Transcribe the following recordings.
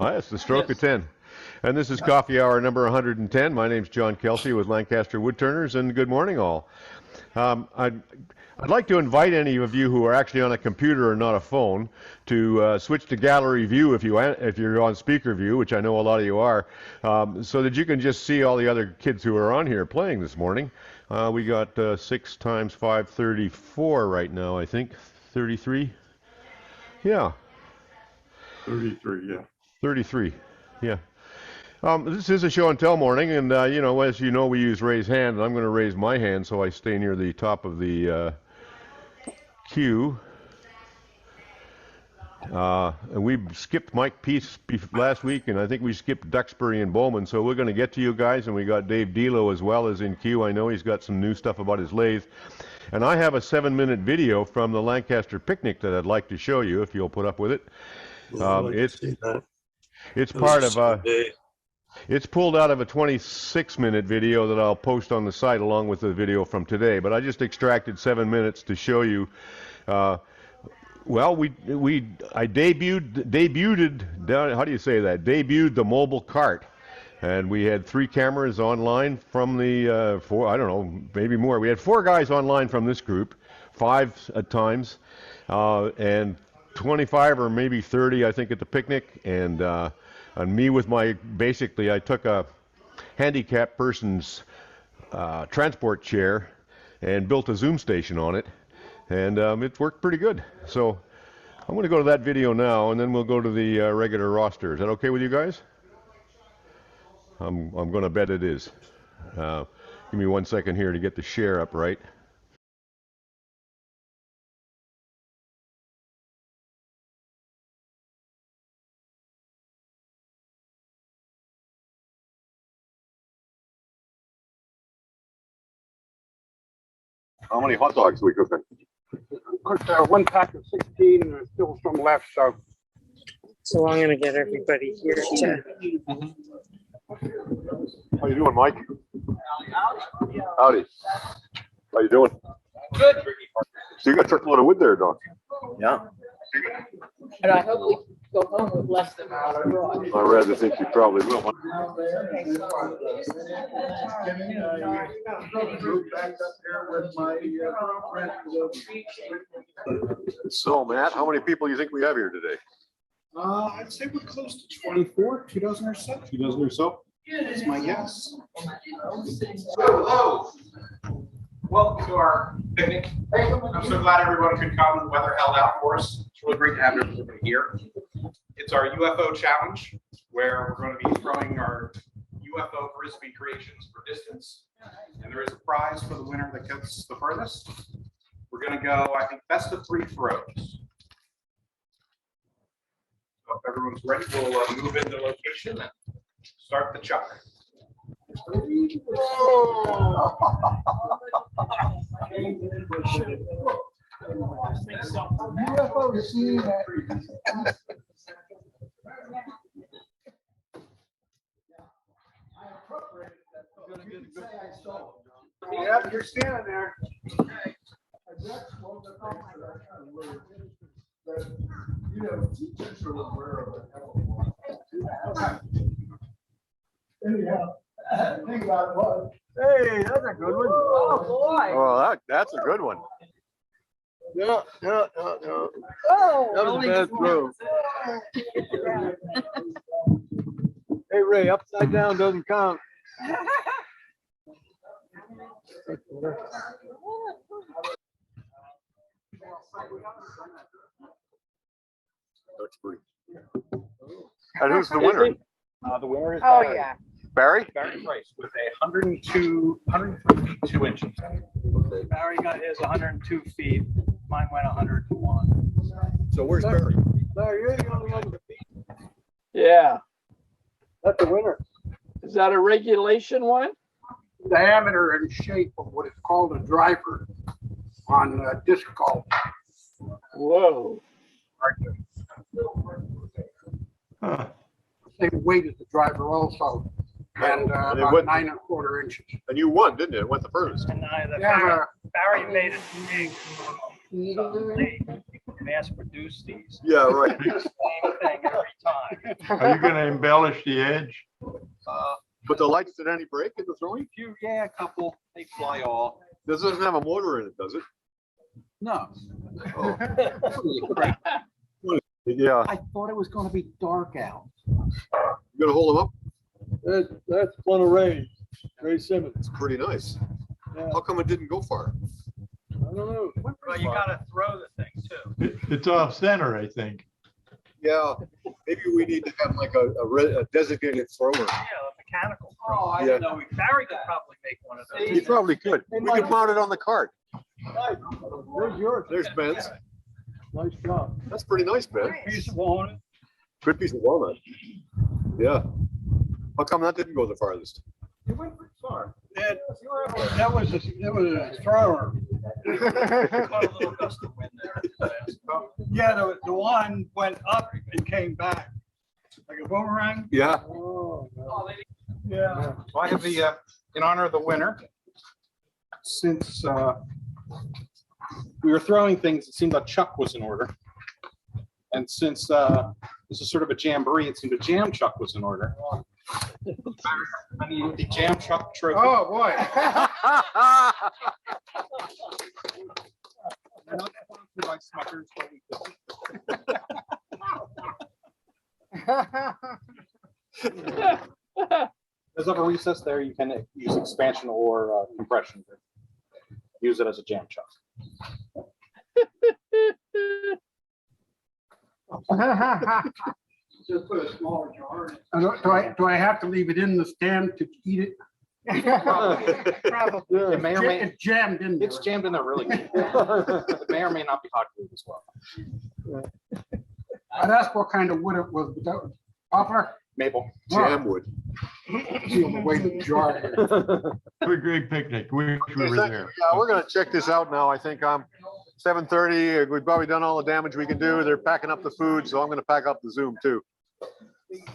Hi, it's the stroke of 10. And this is Coffee Hour number 110. My name's John Kelsey with Lancaster Woodturners, and good morning all. I'd like to invite any of you who are actually on a computer or not a phone to switch to gallery view if you're on speaker view, which I know a lot of you are, so that you can just see all the other kids who are on here playing this morning. We got 6 times 5, 34 right now, I think. 33? Yeah. 33, yeah. 33, yeah. This is a show and tell morning, and you know, as you know, we use raise hand, and I'm going to raise my hand so I stay near the top of the queue. And we skipped Mike Peace last week, and I think we skipped Duxbury and Bowman, so we're going to get to you guys, and we got Dave Delo as well as in queue. I know he's got some new stuff about his lathe. And I have a 7-minute video from the Lancaster picnic that I'd like to show you, if you'll put up with it. It's part of it's pulled out of a 26-minute video that I'll post on the site along with the video from today, but I just extracted 7 minutes to show you. Well, I debuted the mobile cart, and we had 3 cameras online from the 4, I don't know, maybe more. We had 4 guys online from this group, 5 at times, and 25 or maybe 30, I think, at the picnic, and me with my, basically, I took a handicapped person's transport chair and built a Zoom station on it, and it worked pretty good. So I'm going to go to that video now, and then we'll go to the regular roster. Is that okay with you guys? I'm going to bet it is. Give me 1 second here to get the share up right. How many hot dogs are we cooking? Cooked 1 pack of 16, and there's still some left. So I'm gonna get everybody here to. How you doing, Mike? Howdy. How you doing? Good. So you got a truckload of wood there, Doc? Yeah. And I hope we go home with less than I brought. I rather think you probably will. So, Matt, how many people do you think we have here today? I'd say we're close to 24, 2 dozen or so. 2 dozen or so? That's my guess. Hello. Welcome to our picnic. I'm so glad everyone could come. The weather held out for us. It's really great to have everybody here. It's our UFO challenge, where we're going to be throwing our UFO frisbee creations for distance. And there is a prize for the winner that gets the furthest. We're going to go, I think, best of 3 throws. So if everyone's ready, we'll move into location and start the chuck. Yeah, you're standing there. Hey, that's a good one. Oh boy. Oh, that's a good one. No. Oh, That was a bad throw. Hey, Ray, upside down doesn't count. Duxbury. And who's the winner? The winner is Oh Barry. yeah. Barry? Barry Price with a 102 inches. Barry got his 102 feet. Mine went 101. So where's Barry? Larry, you're the only one with feet. Yeah. That's the winner. Is that a regulation one? Diameter and shape of what is called a driver on disc golf. Whoa. Huh. Same weight as the driver also, and about 9 1/4 inches. And you won, didn't you? It went the furthest. And Yeah, Barry made it big. So mass produce these. Yeah, right. Same thing every time. Are you gonna embellish the edge? But the lights, did any break in the throwing? Yeah, a couple, they fly off. This doesn't have a motor in it, does it? No. Yeah. I thought it was gonna be dark out. You gonna hold them up? That's one of Ray Simmons. It's pretty nice. Yeah. How come it didn't go far? I don't know. Well, you gotta throw the thing too. It's off center, I think. Yeah, maybe we need to have like a designated thrower. Yeah, a mechanical. Oh, I Yeah. didn't know. Barry could probably make one of those. You probably could. We could mount it on the cart. There's yours. There's Ben's. Nice job. That's pretty nice, Ben. Piece of walnut. Good piece of walnut. Yeah. How come that didn't go the farthest? You went pretty far. That was a thrower. Caught a little gust of wind there. Yeah, the one went up and came back. Like a boomerang. Yeah. Oh, no. Oh, they- Yeah. Well, I have the, in honor of the winner, since we were throwing things, it seemed like Chuck was in order. And since this is sort of a jamboree, it seemed a jam chuck was in order. I need the jam chuck trophy. Oh, boy. Not sponsored by Smuckers, but we could. There's a recess there. You can use expansion or compression to use it as a jam chuck. Just put a smaller jar in it. Do I have to leave it in the stand to eat it? Probably. It may or may, It's jammed in there. it's jammed in there really good. It may or may not be hot glue as well. I'd ask what kind of wood it was, but that was poplar. Maple. Jam wood. See the way the jar. Have a great picnic. Wish we were there. Yeah, we're gonna check this out now. I think 7:30. We've probably done all the damage we can do. They're packing up the food, so I'm gonna pack up the Zoom too.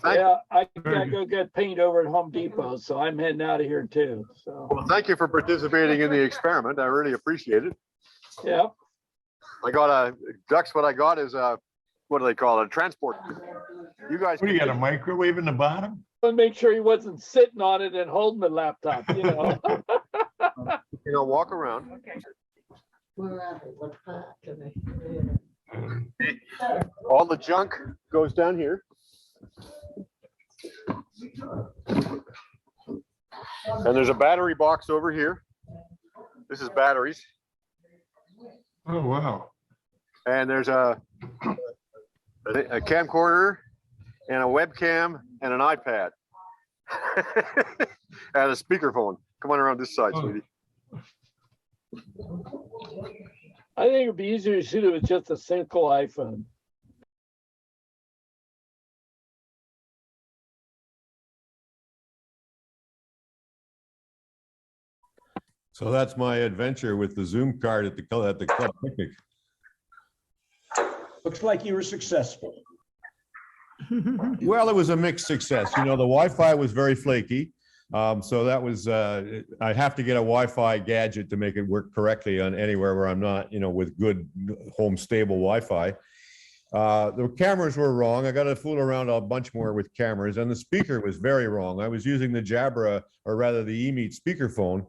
Yeah, I gotta go get paint over at Home Depot, so I'm heading out of here too, so, Well, thank you for participating in the experiment. I really appreciate it. yeah. I got ducks. What I got is what do they call it? A transport. You guys. What do you got, a microwave in the bottom? Want to make sure he wasn't sitting on it and holding the laptop, you know? Walk around. All the junk goes down here. And there's a battery box over here. This is batteries. Oh, wow. And there's a camcorder and a webcam and an iPad. And a speakerphone. Come on around this side, sweetie. I think it'd be easier to shoot it with just a single iPhone. So that's my adventure with the Zoom card at the club picnic. Looks like you were successful. Well, it was a mixed success. You know, the Wi-Fi was very flaky. So that was, I have to get a Wi-Fi gadget to make it work correctly on anywhere where I'm not, with good home stable Wi-Fi. The cameras were wrong. I got to fool around a bunch more with cameras, and the speaker was very wrong. I was using the Jabra, or rather the eMeet speakerphone,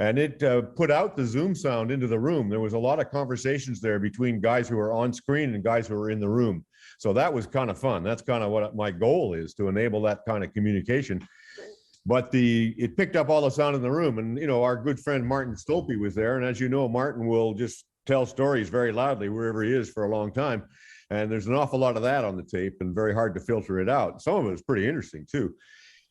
and it put out the Zoom sound into the room. There was a lot of conversations there between guys who were on screen and guys who were in the room. So that was kind of fun. That's kind of what my goal is, to enable that kind of communication. But it picked up all the sound in the room, and our good friend Martin Stolpe was there. And as you know, Martin will just tell stories very loudly wherever he is for a long time. And there's an awful lot of that on the tape, and very hard to filter it out. Some of it was pretty interesting too.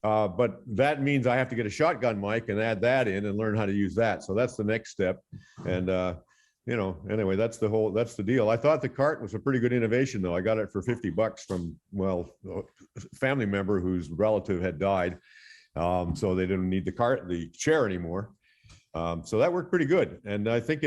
But that means I have to get a shotgun mic and add that in and learn how to use that. So that's the next step. And anyway, that's the deal. I thought the cart was a pretty good innovation, though. I got it for $50 from, a family member whose relative had died. So they didn't need the chair anymore. So that worked pretty good. And I think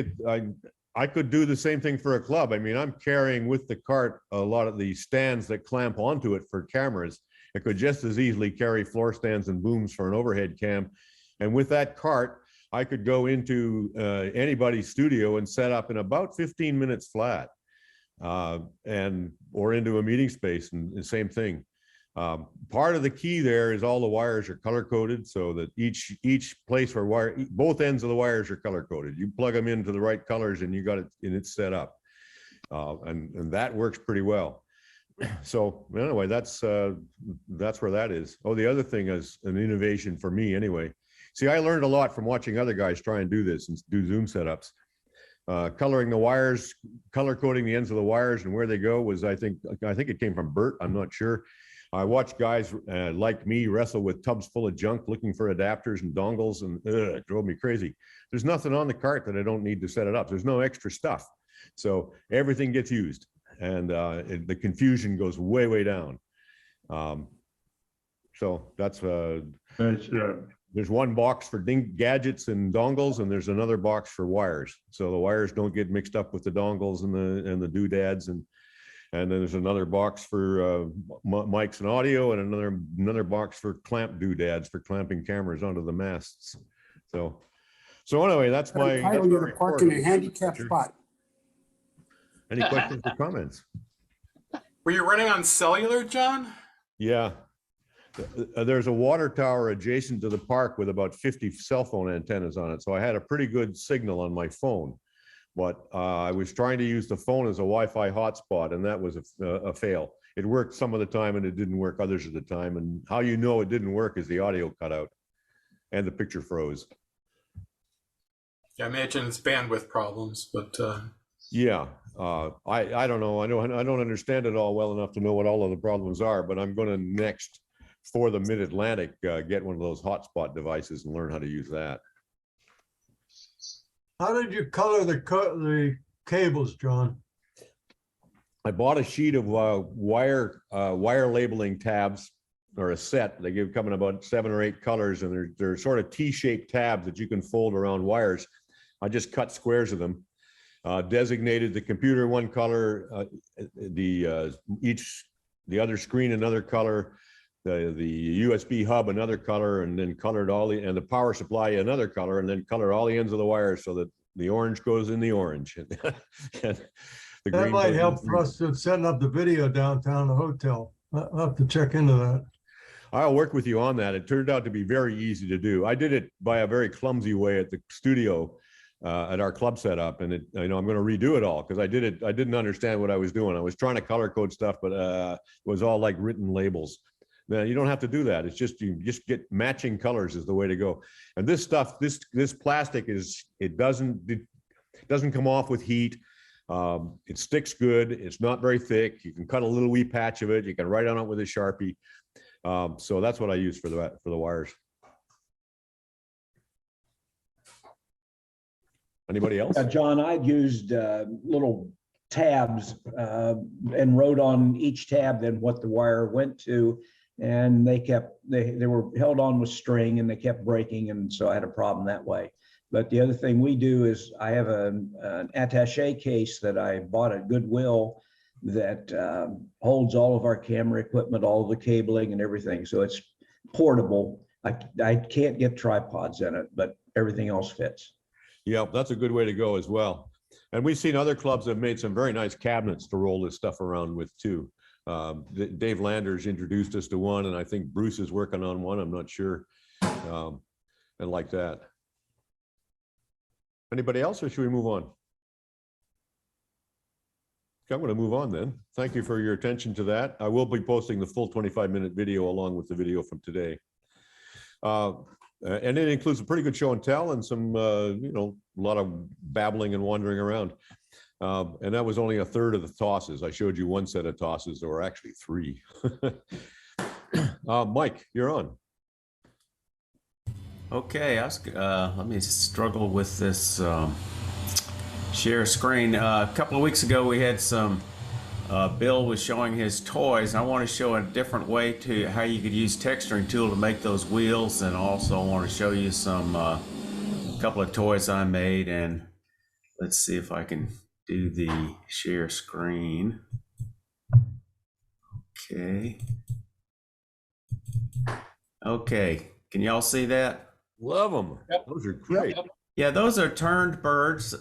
I could do the same thing for a club. I mean, I'm carrying with the cart a lot of the stands that clamp onto it for cameras. It could just as easily carry floor stands and booms for an overhead cam. And with that cart, I could go into anybody's studio and set up in about 15 minutes flat. or into a meeting space, and the same thing. Part of the key there is all the wires are color coded, so that each place where both ends of the wires are color coded. You plug them into the right colors and you got it, and it's set up. And that works pretty well. So anyway, that's where that is. Oh, the other thing is an innovation for me anyway. See, I learned a lot from watching other guys try and do this and do Zoom setups. Coloring the wires, color coding the ends of the wires and where they go was, I think it came from Bert. I'm not sure. I watched guys like me wrestle with tubs full of junk looking for adapters and dongles, and it drove me crazy. There's nothing on the cart that I don't need to set it up. There's no extra stuff. So everything gets used, and the confusion goes way, way down. So that's there's one box for gadgets and dongles, and there's another box for wires. So the wires don't get mixed up with the dongles and the doodads, and then there's another box for mics and audio, and another box for clamp doodads for clamping cameras onto the masts. So anyway, that's my. You're parking in a handicapped spot. Any questions or comments? Were you running on cellular, John? Yeah. There's a water tower adjacent to the park with about 50 cell phone antennas on it. So I had a pretty good signal on my phone, but I was trying to use the phone as a Wi-Fi hotspot, and that was a fail. It worked some of the time and it didn't work others of the time. And how you know it didn't work is the audio cut out and the picture froze. Yeah, I imagine it's bandwidth problems, but yeah, I don't know. I don't understand it all well enough to know what all of the problems are, but I'm going to next for the Mid-Atlantic get one of those hotspot devices and learn how to use that. How did you color the cables, John? I bought a sheet of wire labeling tabs, or a set. They come in about 7 or 8 colors, and they're sort of T-shaped tabs that you can fold around wires. I just cut squares of them. Designated the computer one color, the other screen another color, the USB hub another color, and then colored and the power supply another color, and then colored all the ends of the wires so that the orange goes in the orange. And the That might help for us in setting up the video downtown the hotel. I'll have to check into that. I'll work with you on that. It turned out to be very easy to do. I did it by a very clumsy way at the studio at our club setup, and I'm going to redo it all because I didn't understand what I was doing. I was trying to color code stuff, but it was all like written labels. Now you don't have to do that. It's just you just get matching colors is the way to go. And this stuff, this plastic it doesn't come off with heat. It sticks good. It's not very thick. You can cut a little wee patch of it. You can write on it with a Sharpie. So that's what I use for the wires. Anybody else? John, I've used little tabs and wrote on each tab then what the wire went to, and they were held on with string and they kept breaking, and so I had a problem that way. But the other thing we do is I have an attaché case that I bought at Goodwill that holds all of our camera equipment, all of the cabling and everything. So it's portable. I can't get tripods in it, but everything else fits. Yeah, that's a good way to go as well. And we've seen other clubs that have made some very nice cabinets to roll this stuff around with too. Dave Landers introduced us to one, and I think Bruce is working on one. I'm not sure. And like that. Anybody else, or should we move on? Okay, I'm going to move on then. Thank you for your attention to that. I will be posting the full 25-minute video along with the video from today. And it includes a pretty good show and tell and some, a lot of babbling and wandering around. And that was only a third of the tosses. I showed you one set of tosses. There were actually 3. Mike, you're on. Okay, let me struggle with this share screen. A couple of weeks ago, we had some, Bill was showing his toys. I want to show a different way to how you could use texturing tool to make those wheels, and also I want to show you some, a couple of toys I made, and let's see if I can do the share screen. Okay, can y'all see that? Love them. Yep. Those are great. Yeah, those are turned birds.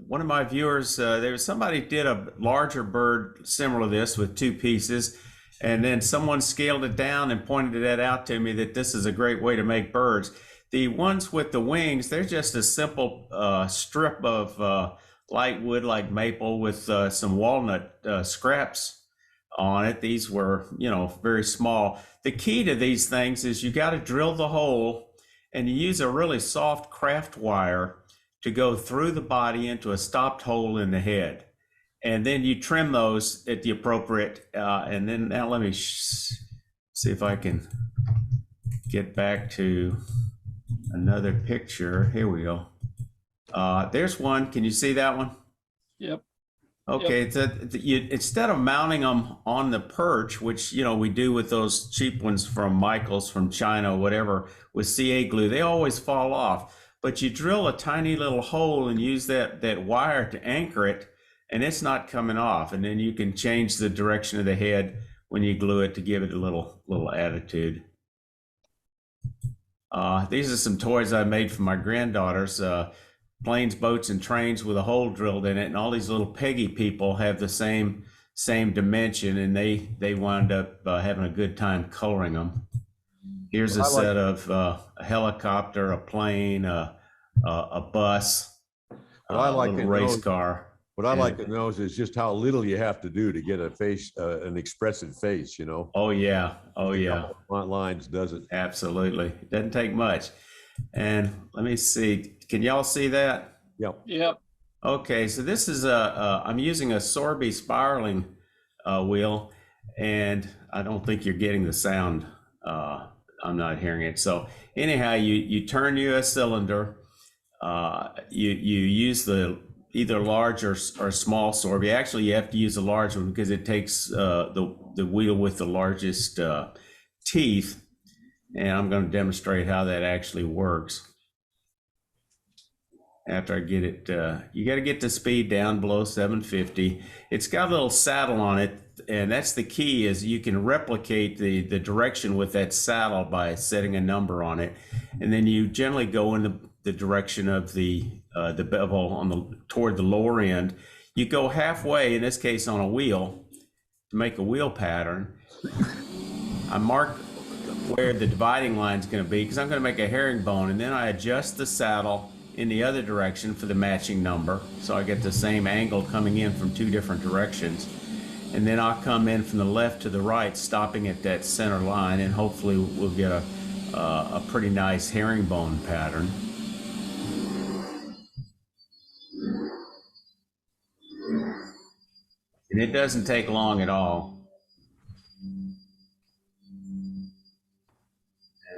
one of my viewers, there was somebody did a larger bird similar to this with 2 pieces, and then someone scaled it down and pointed that out to me that this is a great way to make birds. The ones with the wings, they're just a simple strip of light wood like maple with some walnut scraps on it. These were, you know, very small. The key to these things is you got to drill the hole, and you use a really soft craft wire to go through the body into a stopped hole in the head. And then you trim those at the appropriate, and then now let me see if I can get back to another picture. Here we go. There's one. Can you see that one? Yep. Okay, instead of mounting them on the perch, which, you know, we do with those cheap ones from Michael's, from China, whatever, with CA glue, they always fall off. But you drill a tiny little hole and use that wire to anchor it, and it's not coming off. And then you can change the direction of the head when you glue it to give it a little attitude. These are some toys I made for my granddaughters. Planes, boats, and trains with a hole drilled in it, and all these little Peggy people have the same dimension, and they wound up having a good time coloring them. Here's a set of a helicopter, a plane, a bus, a little race car. What I like to know is just how little you have to do to get a face, an expressive face, you know? Oh yeah, oh yeah. Front lines does it. Absolutely, it doesn't take much. And let me see, can y'all see that? Yep. Yep. Okay, so this is I'm using a Sorby spiraling wheel, and I don't think you're getting the sound. I'm not hearing it. So anyhow, you turn you a cylinder, you use the either large or small Sorby. Actually, you have to use a large one because it takes the wheel with the largest teeth. And I'm going to demonstrate how that actually works. After I get it, you got to get the speed down below 750. It's got a little saddle on it, and that's the key, is you can replicate the direction with that saddle by setting a number on it. And then you generally go in the direction of the bevel on toward the lower end. You go halfway, in this case on a wheel, to make a wheel pattern. I mark where the dividing line is going to be because I'm going to make a herringbone, and then I adjust the saddle in the other direction for the matching number, so I get the same angle coming in from 2 different directions. And then I'll come in from the left to the right, stopping at that center line, and hopefully we'll get a pretty nice herringbone pattern. And it doesn't take long at all.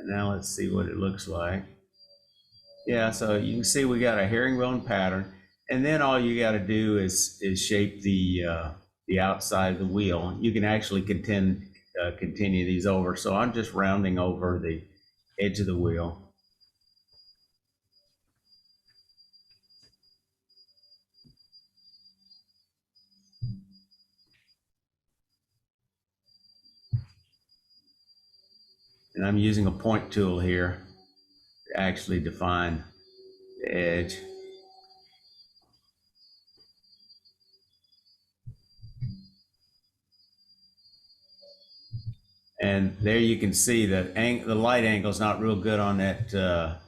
Now let's see what it looks like. Yeah, so you can see we got a herringbone pattern, and then all you got to do is shape the outside of the wheel. You can actually continue these over. So I'm just rounding over the edge of the wheel. And I'm using a point tool here to actually define the edge. And there you can see that the light angle is not real good on that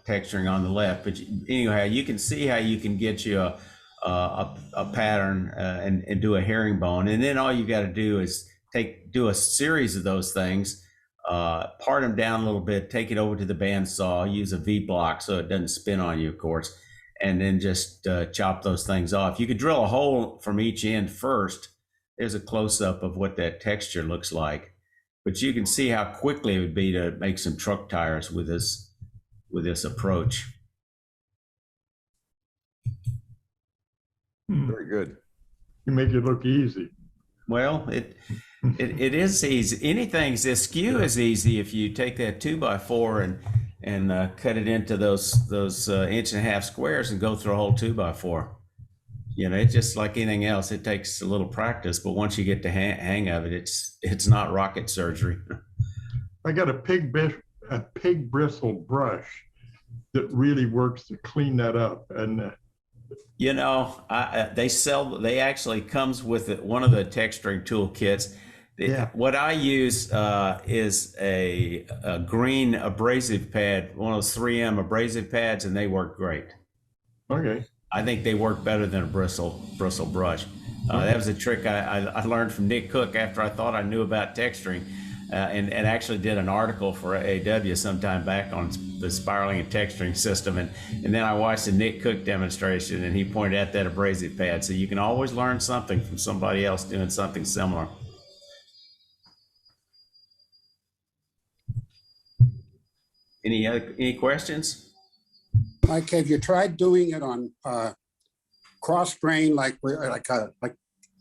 texturing on the left, but anyhow, you can see how you can get you a pattern and do a herringbone. And then all you got to do is do a series of those things. Part them down a little bit, take it over to the bandsaw, use a V-block so it doesn't spin on you, of course, and then just chop those things off. You could drill a hole from each end first. There's a close-up of what that texture looks like. But you can see how quickly it would be to make some truck tires with this approach. Very good. You make it look easy. Well, it is easy. Anything's this Skew is easy if you take that 2x4 and cut it into those 1.5-inch squares and go through a whole 2x4. You know, it's just like anything else. It takes a little practice, but once you get the hang of it, it's not rocket surgery. I got a pig bristle brush that really works to clean that up, and You know, they actually comes with one of the texturing tool kits. What I use is a green abrasive pad, one of those 3M abrasive pads, and they work great. Okay. I think they work better than a bristle brush. That was a trick I learned from Nick Cook after I thought I knew about texturing, and actually did an article for AW sometime back on the spiraling and texturing system. And then I watched the Nick Cook demonstration, and he pointed out that abrasive pad. So you can always learn something from somebody else doing something similar. Any questions? Mike, have you tried doing it on cross grain, like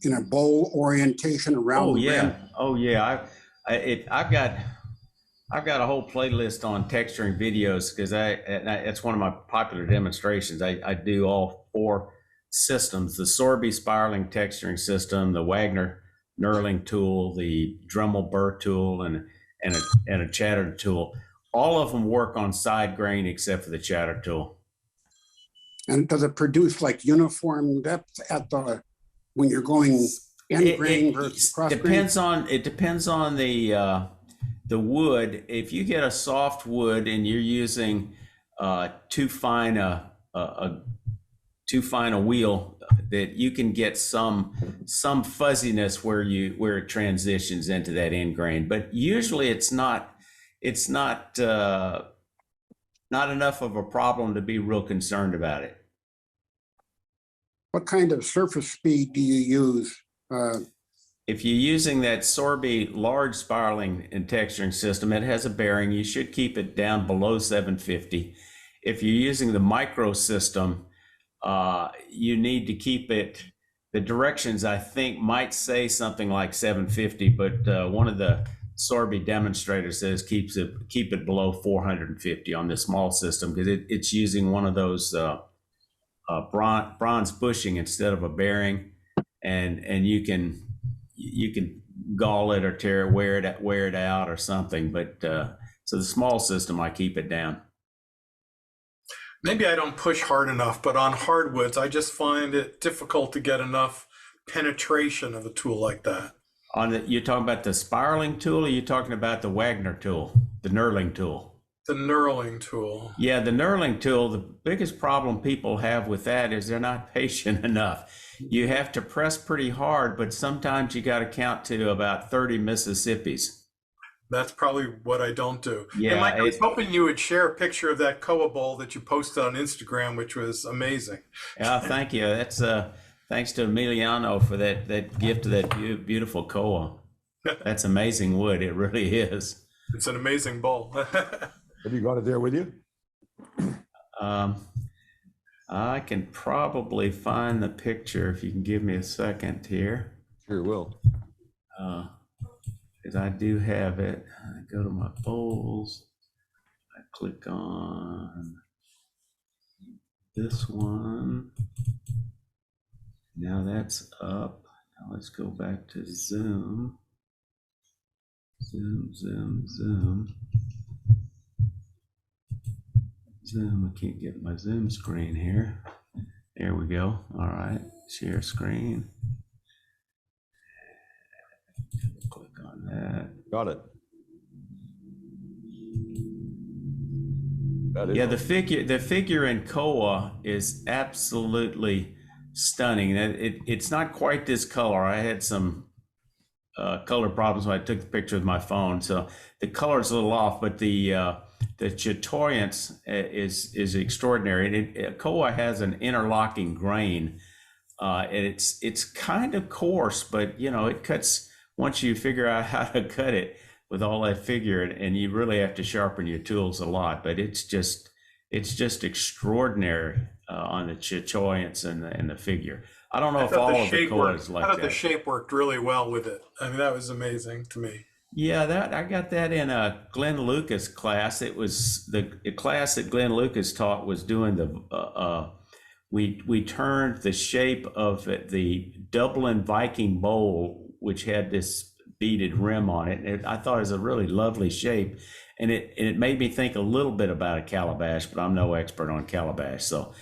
in a bowl orientation around the rim? Oh yeah. I've got a whole playlist on texturing videos because it's one of my popular demonstrations. I do all 4 systems: the Sorby spiraling texturing system, the Wagner knurling tool, the Dremel burr tool, and a chatter tool. All of them work on side grain except for the chatter tool. And does it produce like uniform depth when you're going end grain versus cross grain? It depends on the wood. If you get a soft wood and you're using too fine a wheel, that you can get some fuzziness where it transitions into that end grain. But usually it's not enough of a problem to be real concerned about it. What kind of surface speed do you use? If you're using that Sorby large spiraling and texturing system, it has a bearing. You should keep it down below 750. If you're using the micro system, you need to keep it, the directions I think might say something like 750, but one of the Sorby demonstrators says keep it below 450 on the small system, because it's using one of those bronze bushing instead of a bearing, and you can gall it or wear it out or something. But so the small system, I keep it down. Maybe I don't push hard enough, but on hardwoods, I just find it difficult to get enough penetration of a tool like that. You're talking about the spiraling tool, or you're talking about the Wagner tool, the knurling tool? The knurling tool. Yeah, the knurling tool, the biggest problem people have with that is they're not patient enough. You have to press pretty hard, but sometimes you got to count to about 30 Mississippis. That's probably what I don't do. Yeah, and Mike, I was hoping you would share a picture of that koa bowl that you posted on Instagram, which was amazing. Yeah, thank you. That's thanks to Emiliano for that gift of that beautiful koa. That's amazing wood. It really is. It's an amazing bowl. Have you got it there with you? I can probably find the picture if you can give me a second here. Sure will. Because I do have it. I go to my bowls. I click on this one. Now that's up. Now let's go back to Zoom. Zoom. I can't get my Zoom screen here. There we go. All right, share screen. Click on that. Got it. Yeah, the figure in koa is absolutely stunning. It's not quite this color. I had some color problems when I took the picture with my phone, so the color is a little off, but the chatoyance is extraordinary. And koa has an interlocking grain, and it's kind of coarse, but it cuts once you figure out how to cut it with all that figure, and you really have to sharpen your tools a lot. But it's just extraordinary on the chatoyance and the figure. I don't know if all of the koa is like that. I thought the shape worked really well with it. I mean, that was amazing to me. Yeah, I got that in a Glenn Lucas class. It was the class that Glenn Lucas taught was doing we turned the shape of the Dublin Viking Bowl, which had this beaded rim on it. And I thought it was a really lovely shape, and it made me think a little bit about a calabash, but I'm no expert on calabash. So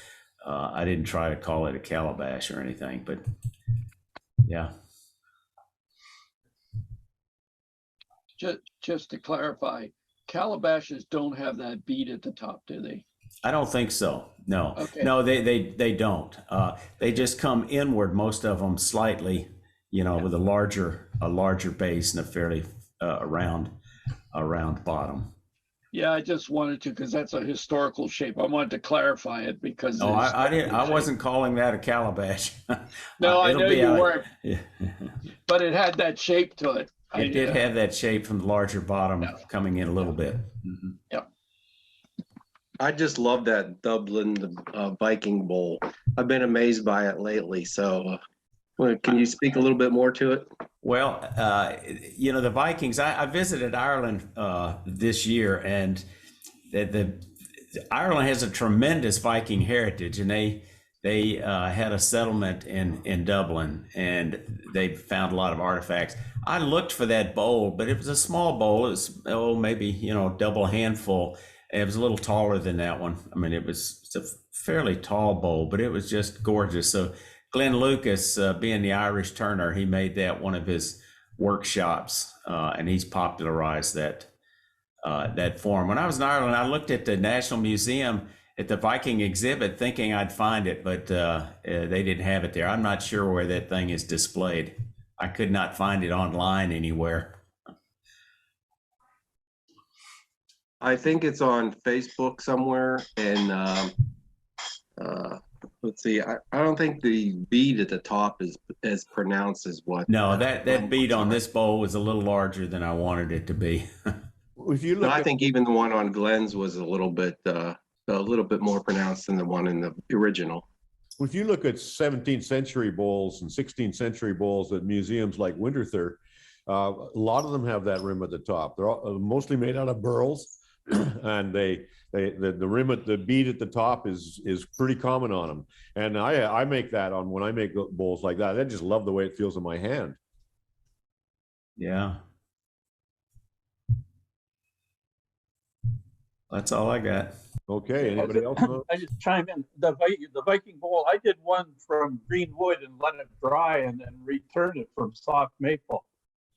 I didn't try to call it a calabash or anything, but yeah. Just to clarify, calabashes don't have that bead at the top, do they? I don't think so. No, Okay. no, they don't. They just come inward, most of them slightly, with a larger base and a fairly round bottom. Yeah, I just wanted to, because that's a historical shape. I wanted to clarify it because. No, I didn't. I wasn't calling that a calabash. No, I know you weren't. Yeah. But it had that shape to it. It did have that shape from the larger bottom coming in a little bit. Mm-hmm. Yep. I just love that Dublin Viking Bowl. I've been amazed by it lately. So can you speak a little bit more to it? Well, the Vikings, I visited Ireland this year, and the Ireland has a tremendous Viking heritage, and they had a settlement in Dublin, and they found a lot of artifacts. I looked for that bowl, but it was a small bowl. It was maybe double handful. It was a little taller than that one. I mean, it's a fairly tall bowl, but it was just gorgeous. So Glenn Lucas, being the Irish turner, he made that one of his workshops, and he's popularized that form. When I was in Ireland, I looked at the National Museum at the Viking exhibit thinking I'd find it, but they didn't have it there. I'm not sure where that thing is displayed. I could not find it online anywhere. I think it's on Facebook somewhere, and let's see. I don't think the bead at the top is as pronounced as what. No, that bead on this bowl was a little larger than I wanted it to be. If you look, I think even the one on Glenn's was a little bit more pronounced than the one in the original. if you look at 17th century bowls and 16th century bowls at museums like Winterthur, a lot of them have that rim at the top. They're all, mostly made out of burls, and the rim at the bead at the top is pretty common on them. And I make that on when I make bowls like that. I just love the way it feels in my hand. Yeah. That's all I got. Okay, anybody else? I just chime in. The Viking Bowl, I did one from green wood and let it dry and then returned it from soft maple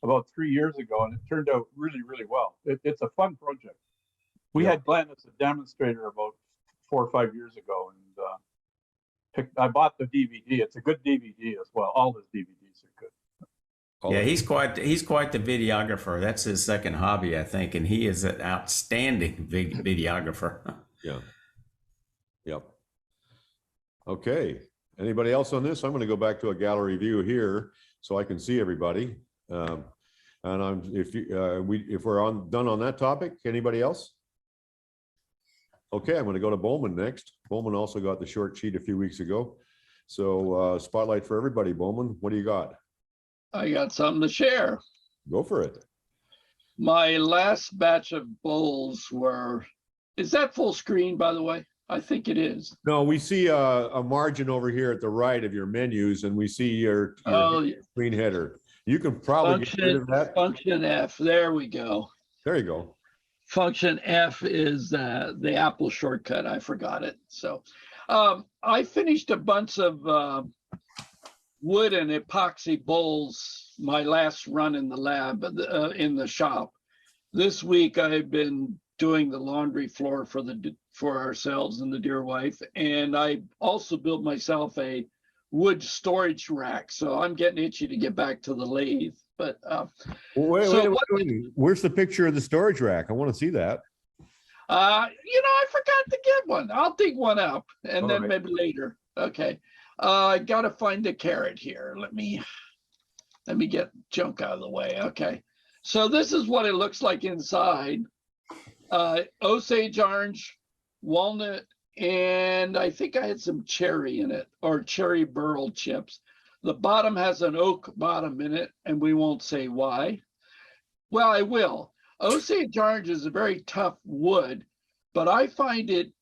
about 3 years ago, and it turned out really, really well. It's a fun project. We had Glenn as a demonstrator about 4 or 5 years ago, and I bought the DVD. It's a good DVD as well. All his DVDs are good. Yeah, he's quite the videographer. That's his second hobby, I think, and he is an outstanding videographer. Yeah. Yep. Okay. Anybody else on this? I'm going to go back to a gallery view here so I can see everybody. And if we're done on that topic, anybody else? Okay, I'm going to go to Bowman next. Bowman also got the short sheet a few weeks ago. So spotlight for everybody, Bowman. What do you got? I got something to share. Go for it. My last batch of bowls were, is that full screen, by the way? I think it is. No, we see a margin over here at the right of your menus, and we see your screen header. You can probably get rid of that. Function F, there we go. There you go. Function F is the Apple shortcut. I forgot it. So I finished a bunch of wood and epoxy bowls my last run in the lab, in the shop. This week I've been doing the laundry floor for ourselves and the dear wife, and I also built myself a wood storage rack. So I'm getting itchy to get back to the lathe. But wait. Where's the picture of the storage rack? I want to see that. I forgot to get one. I'll dig one up, and then maybe later. Okay. I gotta find the carrot here. Let me get junk out of the way. Okay. So this is what it looks like inside. Osage orange, walnut, and I think I had some cherry in it, or cherry burl chips. The bottom has an oak bottom in it, and we won't say why. Well, I will. Osage orange is a very tough wood, but I find it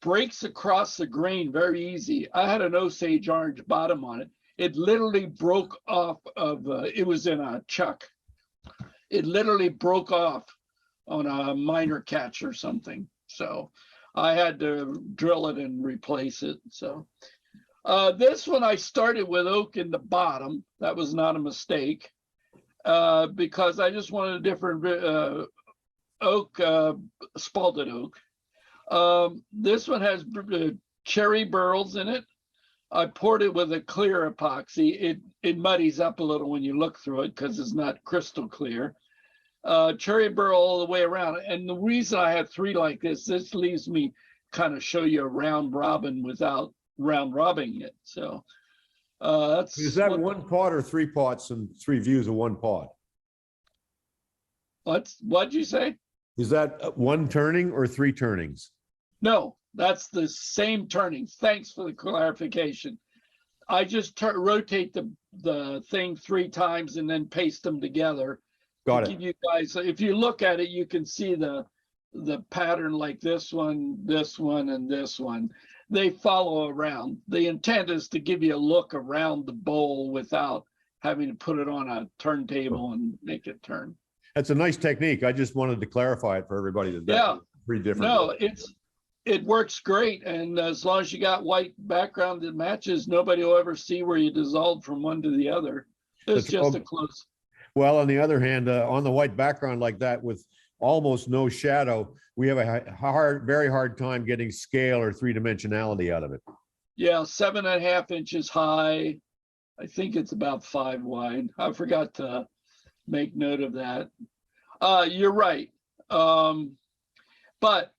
breaks across the grain very easy. I had an Osage orange bottom on it. It literally broke off of, it was in a chuck. It literally broke off on a minor catch or something. So I had to drill it and replace it. So this one I started with oak in the bottom. That was not a mistake because I just wanted a different oak, spalted oak. This one has cherry burls in it. I poured it with a clear epoxy. It muddies up a little when you look through it because it's not crystal clear. Cherry burl all the way around. And the reason I have 3 like this leaves me kind of show you a round robin without round robbing it. So that's. Is that one pot or 3 pots and 3 views of 1 pot? What'd you say? Is that 1 turning or 3 turnings? No, that's the same turning. Thanks for the clarification. I just rotate the thing 3 times and then paste them together. Got it. Give you guys, if you look at it, you can see the pattern like this one, and this one. They follow around. The intent is to give you a look around the bowl without having to put it on a turntable and make it turn. That's a nice technique. I just wanted to clarify it for everybody. Yeah. 3 different. No, it works great. And as long as you got white background that matches, nobody will ever see where you dissolved from one to the other. It's just a close. Well, on the other hand, on the white background like that with almost no shadow, we have a very hard time getting scale or 3-dimensionality out of it. Yeah, 7.5 inches high. I think it's about 5 wide. I forgot to make note of that. You're right. But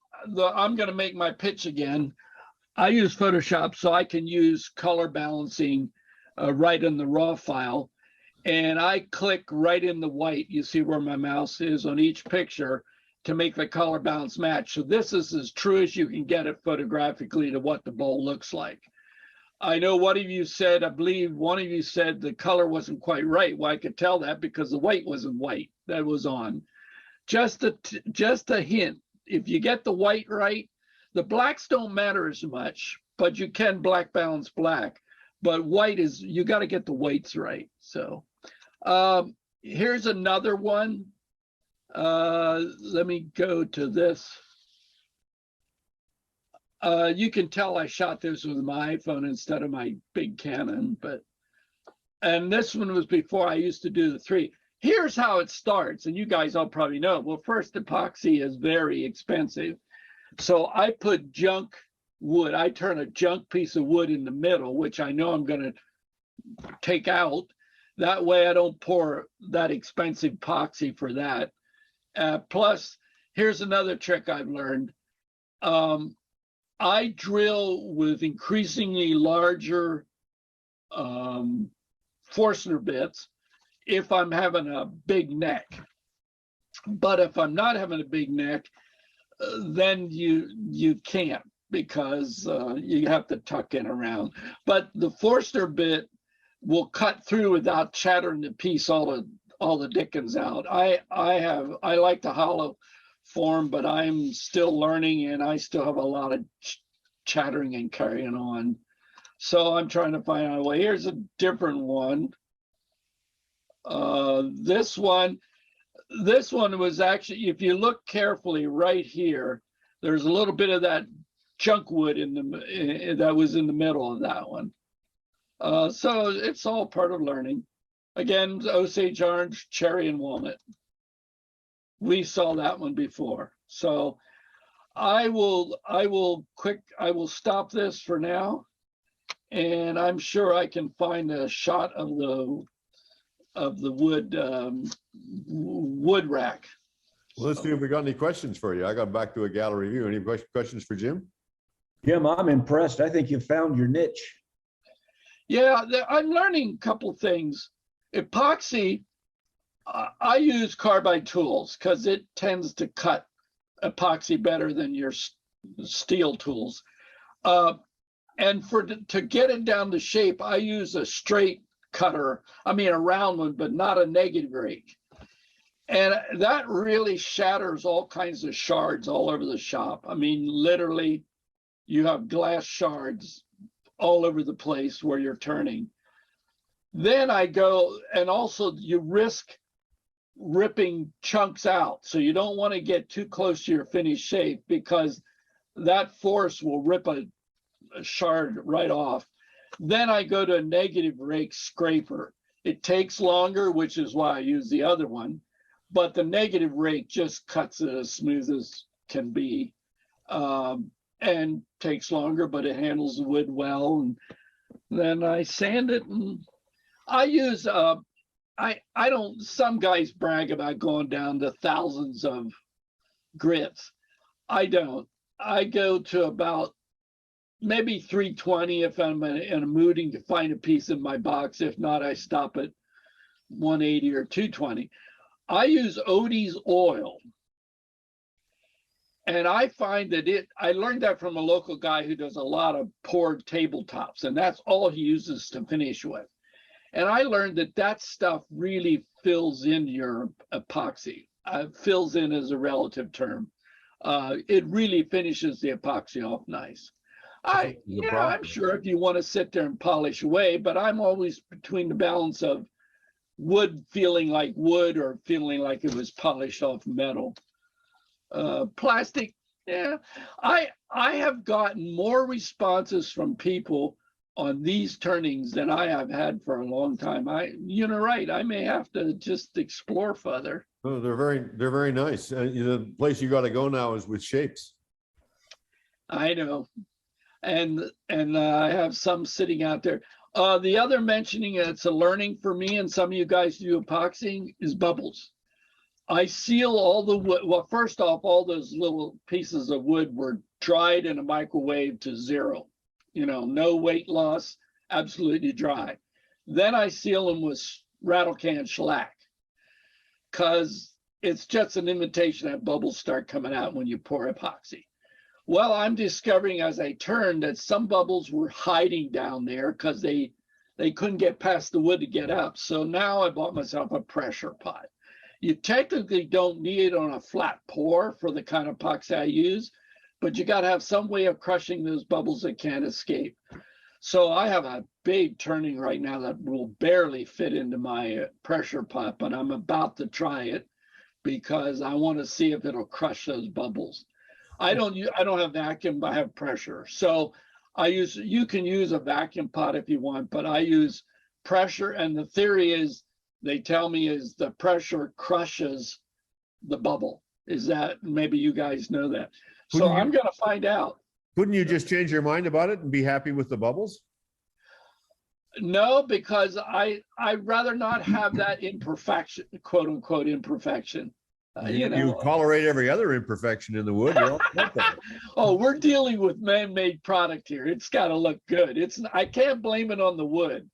I'm going to make my pitch again. I use Photoshop so I can use color balancing right in the raw file. And I click right in the white. You see where my mouse is on each picture to make the color balance match. So this is as true as you can get it photographically to what the bowl looks like. I know one of you said, I believe one of you said the color wasn't quite right. Well, I could tell that because the white wasn't white that was on. Just a hint. If you get the white right, the blacks don't matter as much, but you can black balance black. But white is, you got to get the whites right. So here's another one. Let me go to this. You can tell I shot this with my iPhone instead of my big Canon, and this one was before I used to do the 3. Here's how it starts, and you guys all probably know. Well, first, epoxy is very expensive. So I put junk wood. I turn a junk piece of wood in the middle, which I know I'm going to take out. That way I don't pour that expensive epoxy for that. Plus, here's another trick I've learned. I drill with increasingly larger Forstner bits if I'm having a big neck. But if I'm not having a big neck, then you can't, because you have to tuck in around. But the Forstner bit will cut through without chattering the piece all the dickens out. I like the hollow form, but I'm still learning and I still have a lot of chattering and carrying on. So I'm trying to find out a way. Here's a different one. This one was actually, if you look carefully right here, there's a little bit of that junk wood that was in the middle of that one. So it's all part of learning. Again, Osage orange, cherry, and walnut. We saw that one before. So I will stop this for now, and I'm sure I can find a shot of the wood rack. Well, let's see if we got any questions for you. I got back to a gallery view. Any questions for Jim? Jim, I'm impressed. I think you found your niche. Yeah, I'm learning a couple things. Epoxy, I use carbide tools because it tends to cut epoxy better than your steel tools. And to get it down to shape, I use a straight cutter. I mean, a round one, but not a negative rake. And that really shatters all kinds of shards all over the shop. I mean, literally, you have glass shards all over the place where you're turning. Then I go, and also you risk ripping chunks out. So you don't want to get too close to your finished shape, because that force will rip a shard right off. Then I go to a negative rake scraper. It takes longer, which is why I use the other one, but the negative rake just cuts it as smooth as can be, and takes longer, but it handles the wood well. And then I sand it, and I use I don't. Some guys brag about going down to thousands of grits. I don't. I go to about maybe 320 if I'm in a mood to find a piece in my box. If not, I stop at 180 or 220. I use Odie's oil. And I find that I learned that from a local guy who does a lot of poured tabletops, and that's all he uses to finish with. And I learned that that stuff really fills in your epoxy. Fills in as a relative term. It really finishes the epoxy off nice. I'm sure if you want to sit there and polish away, but I'm always between the balance of wood feeling like wood or feeling like it was polished off metal. Plastic, yeah. I have gotten more responses from people on these turnings than I have had for a long time. You're right. I may have to just explore further. Oh, they're very nice. The place you got to go now is with shapes. I know, and I have some sitting out there. The other mentioning, it's a learning for me, and some of you guys do epoxying, is bubbles. I seal all the wood. Well, first off, all those little pieces of wood were dried in a microwave to zero. No weight loss, absolutely dry. Then I seal them with rattle can shellac, because it's just an invitation that bubbles start coming out when you pour epoxy. Well, I'm discovering as I turn that some bubbles were hiding down there because they couldn't get past the wood to get up. So now I bought myself a pressure pot. You technically don't need it on a flat pour for the kind of epoxy I use, but you got to have some way of crushing those bubbles that can't escape. So I have a big turning right now that will barely fit into my pressure pot, but I'm about to try it because I want to see if it'll crush those bubbles. I don't have vacuum, but I have pressure. So you can use a vacuum pot if you want, but I use pressure. And the theory is, they tell me, is the pressure crushes the bubble. Is that, maybe you guys know that. So I'm going to find out. Couldn't you just change your mind about it and be happy with the bubbles? No, because I'd rather not have that imperfection, quote unquote imperfection. You tolerate every other imperfection in the wood. You're all set there. Oh, we're dealing with man-made product here. It's got to look good. I can't blame it on the wood.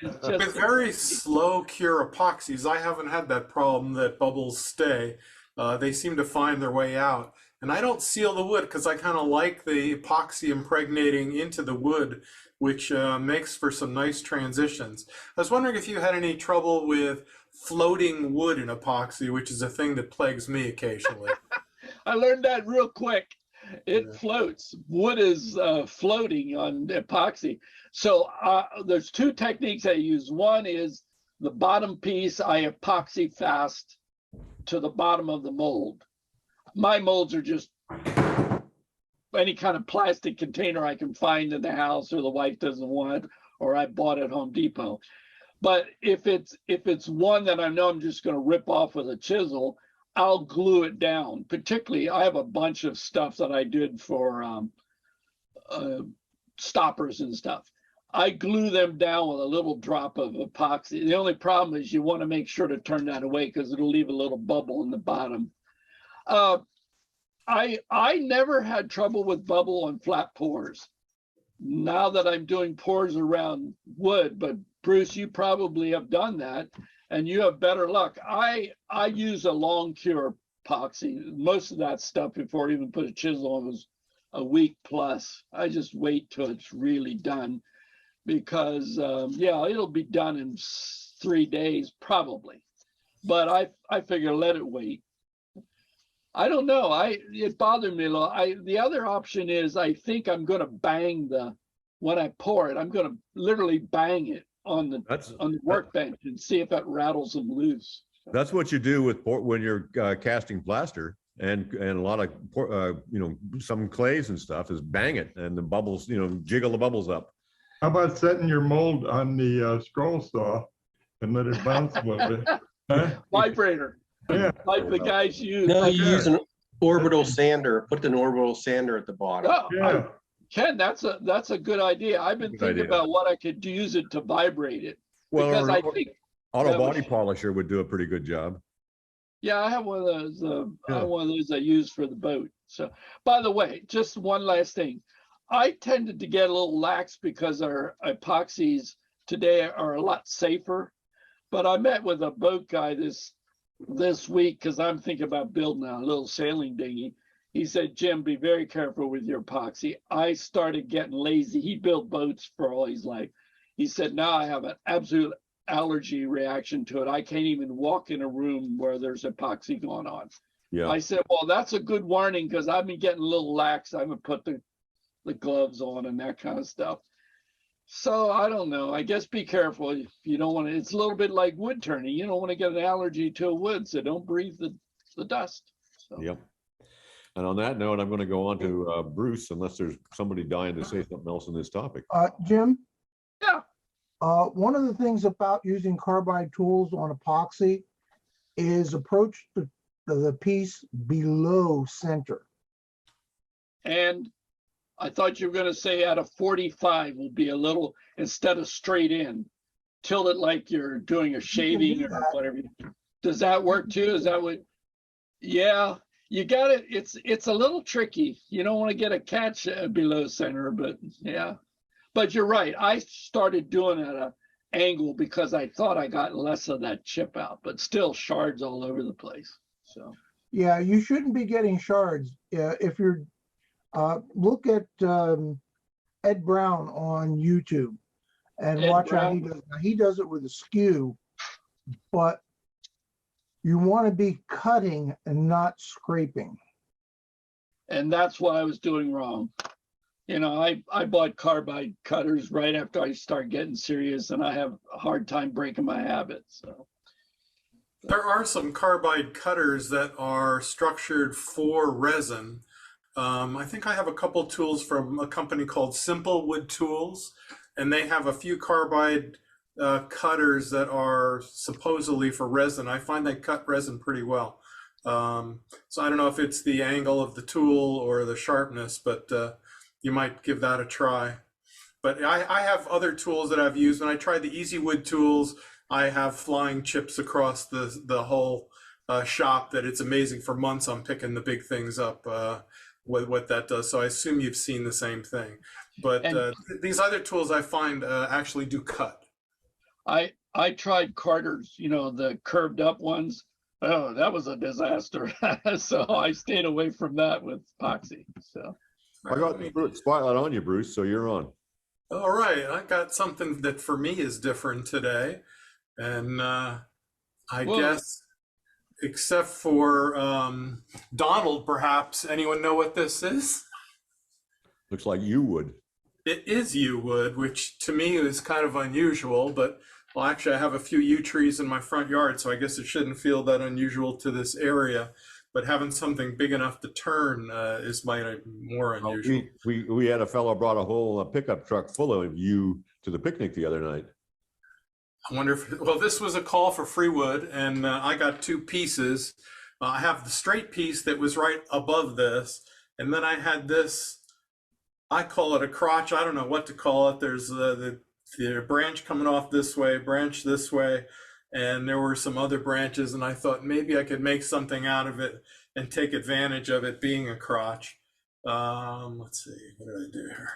With very slow cure epoxies, I haven't had that problem that bubbles stay. They seem to find their way out. And I don't seal the wood because I kind of like the epoxy impregnating into the wood, which makes for some nice transitions. I was wondering if you had any trouble with floating wood in epoxy, which is a thing that plagues me occasionally. I learned that real quick. It floats. Wood is floating on epoxy. So there's two techniques I use. One is the bottom piece I epoxy fast to the bottom of the mold. My molds are just any kind of plastic container I can find in the house or the wife doesn't want, or I bought at Home Depot. But if it's one that I know I'm just going to rip off with a chisel, I'll glue it down. Particularly, I have a bunch of stuff that I did for stoppers and stuff. I glue them down with a little drop of epoxy. The only problem is you want to make sure to turn that away because it'll leave a little bubble in the bottom. I never had trouble with bubble on flat pours. Now that I'm doing pours around wood, but Bruce, you probably have done that and you have better luck. I use a long cure epoxy. Most of that stuff before I even put a chisel on was a week plus. I just wait till it's really done because yeah, it'll be done in 3 days probably. But I figure let it wait. I don't know. It bothered me a little. The other option is I think I'm going to bang when I pour it, I'm going to literally bang it on the workbench and see if that rattles them loose. That's what you do when you're casting plaster. and a lot of some clays and stuff is bang it, and the bubbles, jiggle the bubbles up. How about setting your mold on the scroll saw and let it bounce a little bit? Huh? Vibrator. Yeah. Like the guys use. No, you use an orbital sander. Put an orbital sander at the bottom. Oh, Yeah. Ken, that's a good idea. I've been Good thinking idea. about what I could use it to vibrate it. Well, Because I or think, auto that body was- polisher would do a pretty good job. yeah, I have one of those. I Yeah. have one of those I use for the boat. So, by the way, just one last thing. I tended to get a little lax because our epoxies today are a lot safer. But I met with a boat guy this week because I'm thinking about building a little sailing dinghy. He said, Jim, be very careful with your epoxy. I started getting lazy. He built boats for all his life. He said, now I have an absolute allergy reaction to it. I can't even walk in a room where there's epoxy going on. Yeah. I said, well, that's a good warning because I've been getting a little lax. I haven't put the gloves on and that kind of stuff. So I don't know. I guess be careful. If you don't want to, it's a little bit like wood turning. You don't want to get an allergy to a wood, so don't breathe the dust. So. Yep. And on that note, I'm going to go on to Bruce, unless there's somebody dying to say something else on this topic. Jim? Yeah. One of the things about using carbide tools on epoxy is approach the piece below center. And I thought you were going to say at a 45 will be a little, instead of straight in, tilt it like you're doing a shaving or whatever. Does that work too? Is that what? Yeah, you got it. It's a little tricky. You don't want to get a catch below center, but yeah. But you're right. I started doing it at an angle because I thought I got less of that chip out, but still shards all over the place. So. Yeah, you shouldn't be getting shards. If you're look at Ed Brown on YouTube and watch how he does. Now, he does it with a skew, but you want to be cutting and not scraping. And that's what I was doing wrong. I bought Carbide Cutters right after I started getting serious, and I have a hard time breaking my habit. So there are some carbide cutters that are structured for resin. I think I have a couple tools from a company called Simple Wood Tools, and they have a few carbide cutters that are supposedly for resin. I find they cut resin pretty well. So I don't know if it's the angle of the tool or the sharpness, but you might give that a try. But I have other tools that I've used. When I tried the Easy Wood tools, I have flying chips across the whole shop that it's amazing. For months I'm picking the big things up. What that does. So I assume you've seen the same thing. But these other tools I find actually do cut. I tried Carter's, the curved up ones. Oh, that was a disaster. So I stayed away from that with epoxy. So I got the spotlight on you, Bruce, so you're on. All right, I got something that for me is different today. And I guess, except for Donald, perhaps, anyone know what this is? Looks like you would. It is yew wood, which to me is kind of unusual, but well, actually I have a few yew trees in my front yard, so I guess it shouldn't feel that unusual to this area. But having something big enough to turn is more unusual. We had a fellow brought a whole pickup truck full of yew to the picnic the other night. I wonder if, well, this was a call for free wood, and I got two pieces. I have the straight piece that was right above this, and then I had this, I call it a crotch. I don't know what to call it. There's the branch coming off this way, branch this way, and there were some other branches, and I thought maybe I could make something out of it and take advantage of it being a crotch. Let's see, what did I do here?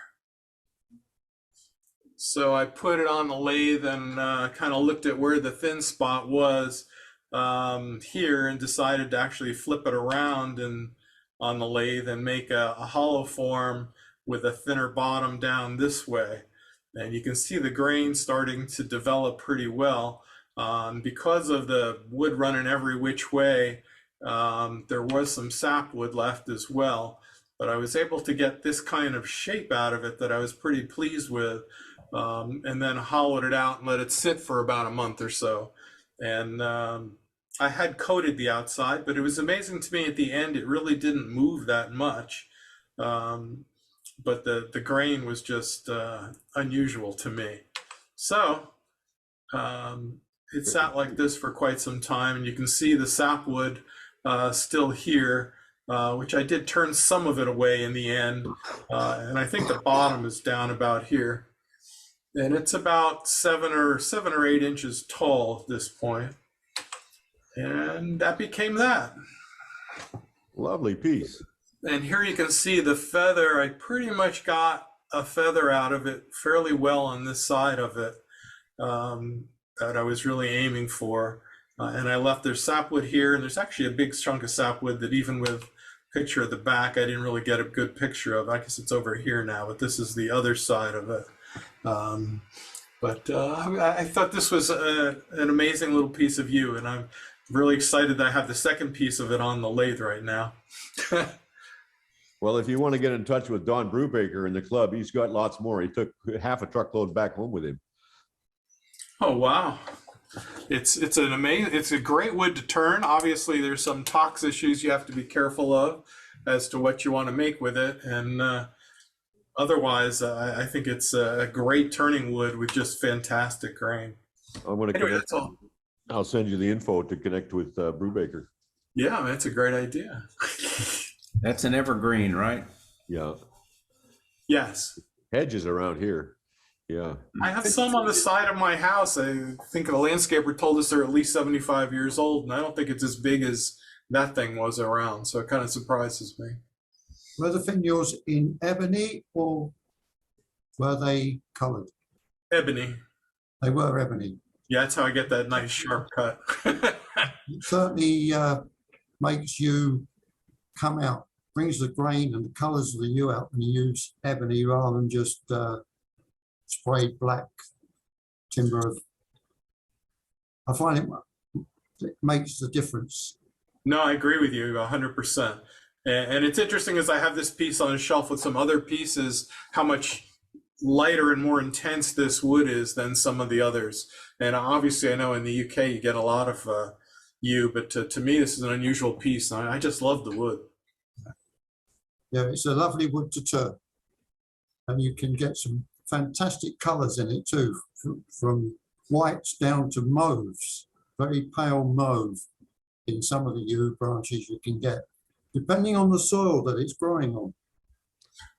So I put it on the lathe and kind of looked at where the thin spot was here and decided to actually flip it around and on the lathe and make a hollow form with a thinner bottom down this way. And you can see the grain starting to develop pretty well. Because of the wood running every which way, there was some sapwood left as well. But I was able to get this kind of shape out of it that I was pretty pleased with. And then hollowed it out and let it sit for about a month or so. And I had coated the outside, but it was amazing to me at the end, it really didn't move that much. But the grain was just unusual to me. So it sat like this for quite some time, and you can see the sapwood still here, which I did turn some of it away in the end. And I think the bottom is down about here. And it's about 7 or 8 inches tall at this point. And that became that. Lovely piece. And here you can see the feather. I pretty much got a feather out of it fairly well on this side of it that I was really aiming for. And I left their sapwood here, and there's actually a big chunk of sapwood that even with picture of the back, I didn't really get a good picture of. I guess it's over here now, but this is the other side of it. I thought this was an amazing little piece of yew, and I'm really excited that I have the second piece of it on the lathe right now. Well, if you want to get in touch with Don Brubaker in the club, he's got lots more. He took half a truckload back home with him. Oh, wow. It's a great wood to turn. Obviously, there's some tox issues you have to be careful of as to what you want to make with it. And otherwise, I think it's a great turning wood with just fantastic grain. I'm going to connect. I'll send you the info to connect with Brubaker. Yeah, that's a great idea. That's an evergreen, right? Yeah. Yes. Hedges around here. Yeah. I have some on the side of my house. I think the landscaper told us they're at least 75 years old, and I don't think it's as big as that thing was around, so it kind of surprises me. Were the finials in ebony or were they colored? Ebony. They were ebony. Yeah, that's how I get that nice sharp cut. It certainly makes you come out, brings the grain and the colors of the yew out when you use ebony rather than just sprayed black timber. I find it makes the difference. No, I agree with you 100%. And it's interesting as I have this piece on a shelf with some other pieces, how much lighter and more intense this wood is than some of the others. And obviously I know in the UK you get a lot of yew, but to me this is an unusual piece. And I just love the wood. Yeah, it's a lovely wood to turn. And you can get some fantastic colors in it too, from whites down to mauves, very pale mauve in some of the yew branches you can get, depending on the soil that it's growing on.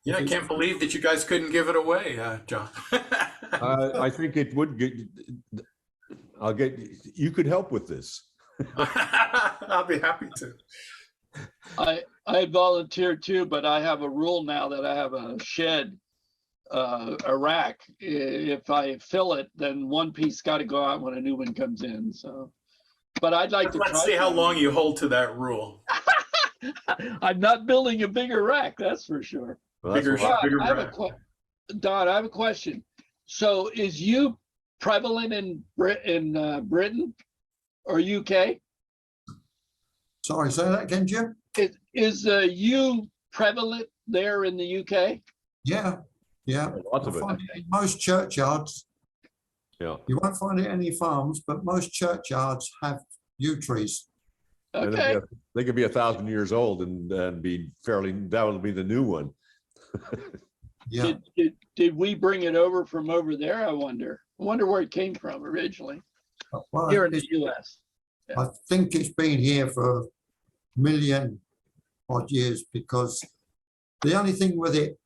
Yeah, I can't believe that you guys couldn't give it away, John. I think it would get, you could help with this. I'll be happy to. I volunteered too, but I have a rule now that I have a shed, a rack. If I fill it, then one piece got to go out when a new one comes in. So, but I'd like to Let's see how long you hold to that rule. I'm not building a bigger rack, that's for sure. Well, bigger rack. Don, I have a question. So is yew prevalent in Britain or UK? Sorry, say that again, Jim? Is yew prevalent there in the UK? Yeah, yeah. Lots of it. In most churchyards. Yeah. You won't find it in any farms, but most churchyards have yew trees. Okay. They could be 1,000 years old and be fairly, that would be the new one. Yeah. Did we bring it over from over there? I wonder where it came from originally. Well, here in the US. I think it's been here for a million odd years, because the only thing with it,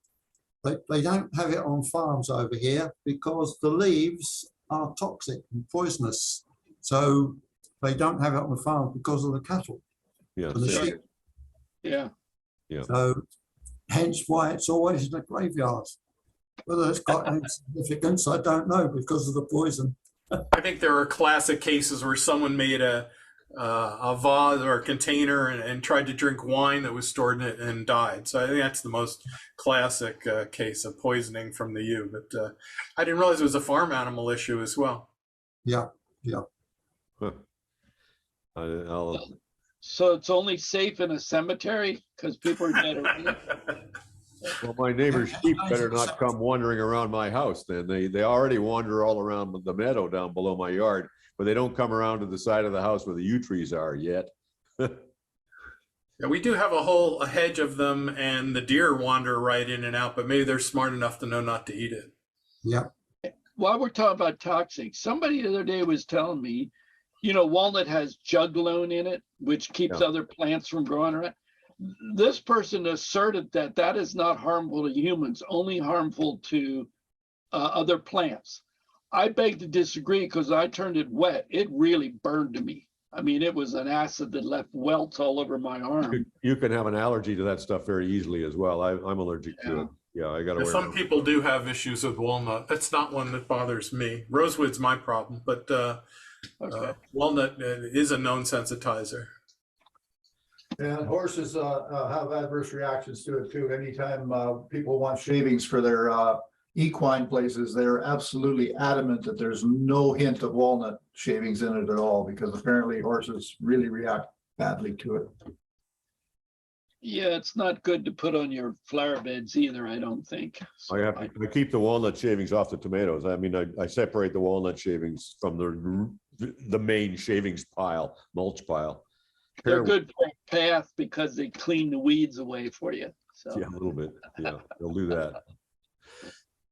they don't have it on farms over here because the leaves are toxic and poisonous. So they don't have it on the farm because of the cattle. Yeah. And the sheep. Yeah. Yeah. So hence why it's always in the graveyards. Whether it's got any significance, I don't know, because of the poison. I think there are classic cases where someone made a vase or a container and tried to drink wine that was stored in it and died. So I think that's the most classic case of poisoning from the yew. But I didn't realize it was a farm animal issue as well. Yeah, yeah. Huh. So it's only safe in a cemetery because people are dead already? Well, my neighbor's sheep better not come wandering around my house then. They already wander all around the meadow down below my yard. but they don't come around to the side of the house where the yew trees are yet. Yeah, we do have a hedge of them, and the deer wander right in and out, but maybe they're smart enough to know not to eat it. Yeah. While we're talking about toxic, somebody the other day was telling me, walnut has juglone in it, which keeps other plants from growing around. This person asserted that that is not harmful to humans, only harmful to other plants. I beg to disagree because I turned it wet. It really burned me. I mean, it was an acid that left welts all over my arm. You can have an allergy to that stuff very easly as well. I'm allergic to it. Yeah, I got to wear Some people do have issues with walnut. That's not one that bothers me. Rosewood's my problem, but walnut is a known sensitizer. And horses have adverse reactions to it too. Anytime people want shavings for their equine places, they're absolutely adamant that there's no hint of walnut shavings in it at all, because apparently horses really react badly to it. Yeah, it's not good to put on your flower beds either, I don't think. I keep the walnut shavings off the tomatoes. I mean, I separate the walnut shavings from the main shavings pile, mulch pile. They're good for a path because they clean the weeds away for you. So. Yeah, a little bit. Yeah, they'll do that.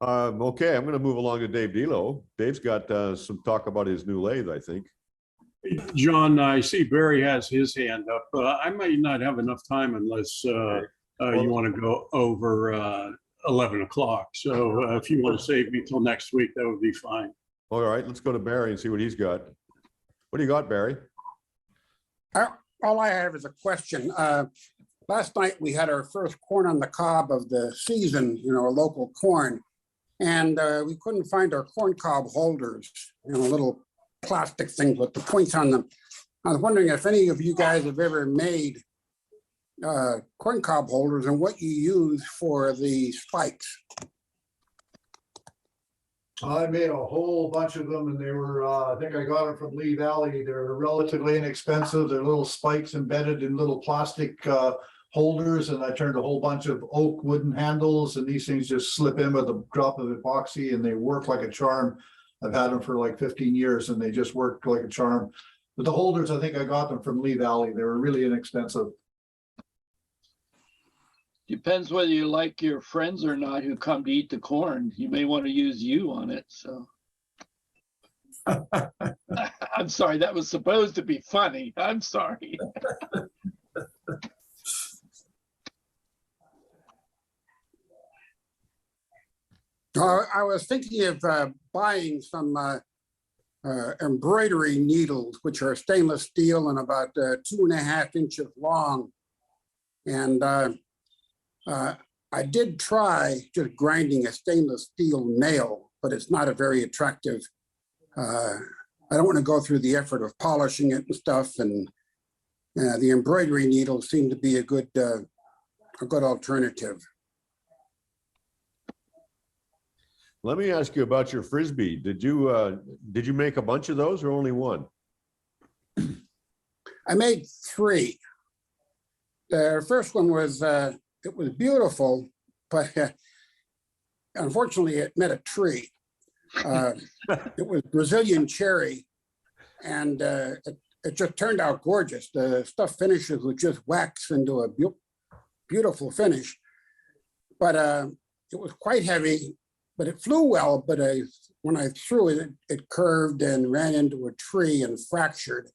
Okay, I'm going to move along to Dave Delo. Dave's got some talk about his new lathe, I think. John, I see Barry has his hand up. I might not have enough time unless you want to go over 11 o'clock. So if you want to save me till next week, that would be fine. All right, let's go to Barry and see what he's got. What do you got, Barry? All I have is a question. Last night we had our first corn on the cob of the season, a local corn, and we couldn't find our corn cob holders, little plastic things with the points on them. I was wondering if any of you guys have ever made corn cob holders and what you use for the spikes. I made a whole bunch of them, and they were, I think I got them from Lee Valley. They're relatively inexpensive. They're little spikes embedded in little plastic holders, and I turned a whole bunch of oak wooden handles, and these things just slip in with a drop of epoxy, and they work like a charm. I've had them for like 15 years, and they just work like a charm. But the holders, I think I got them from Lee Valley. They were really inexpensive. Depends whether you like your friends or not who come to eat the corn. You may want to use you on it. So I'm sorry, that was supposed to be funny. I'm sorry. I was thinking of buying some embroidery needles, which are stainless steel and about 2.5 inches long. And I did try just grinding a stainless steel nail, but it's not a very attractive. I don't want to go through the effort of polishing it and stuff. And the embroidery needles seem to be a good alternative. Let me ask you about your Frisbee. Did you make a bunch of those or only one? I made 3. The first one was, it was beautiful, but unfortunately it met a tree. It was Brazilian cherry, and it just turned out gorgeous. The stuff finishes with just wax into a beautiful finish, but it was quite heavy, but it flew well. But when I threw it, it curved and ran into a tree and fractured.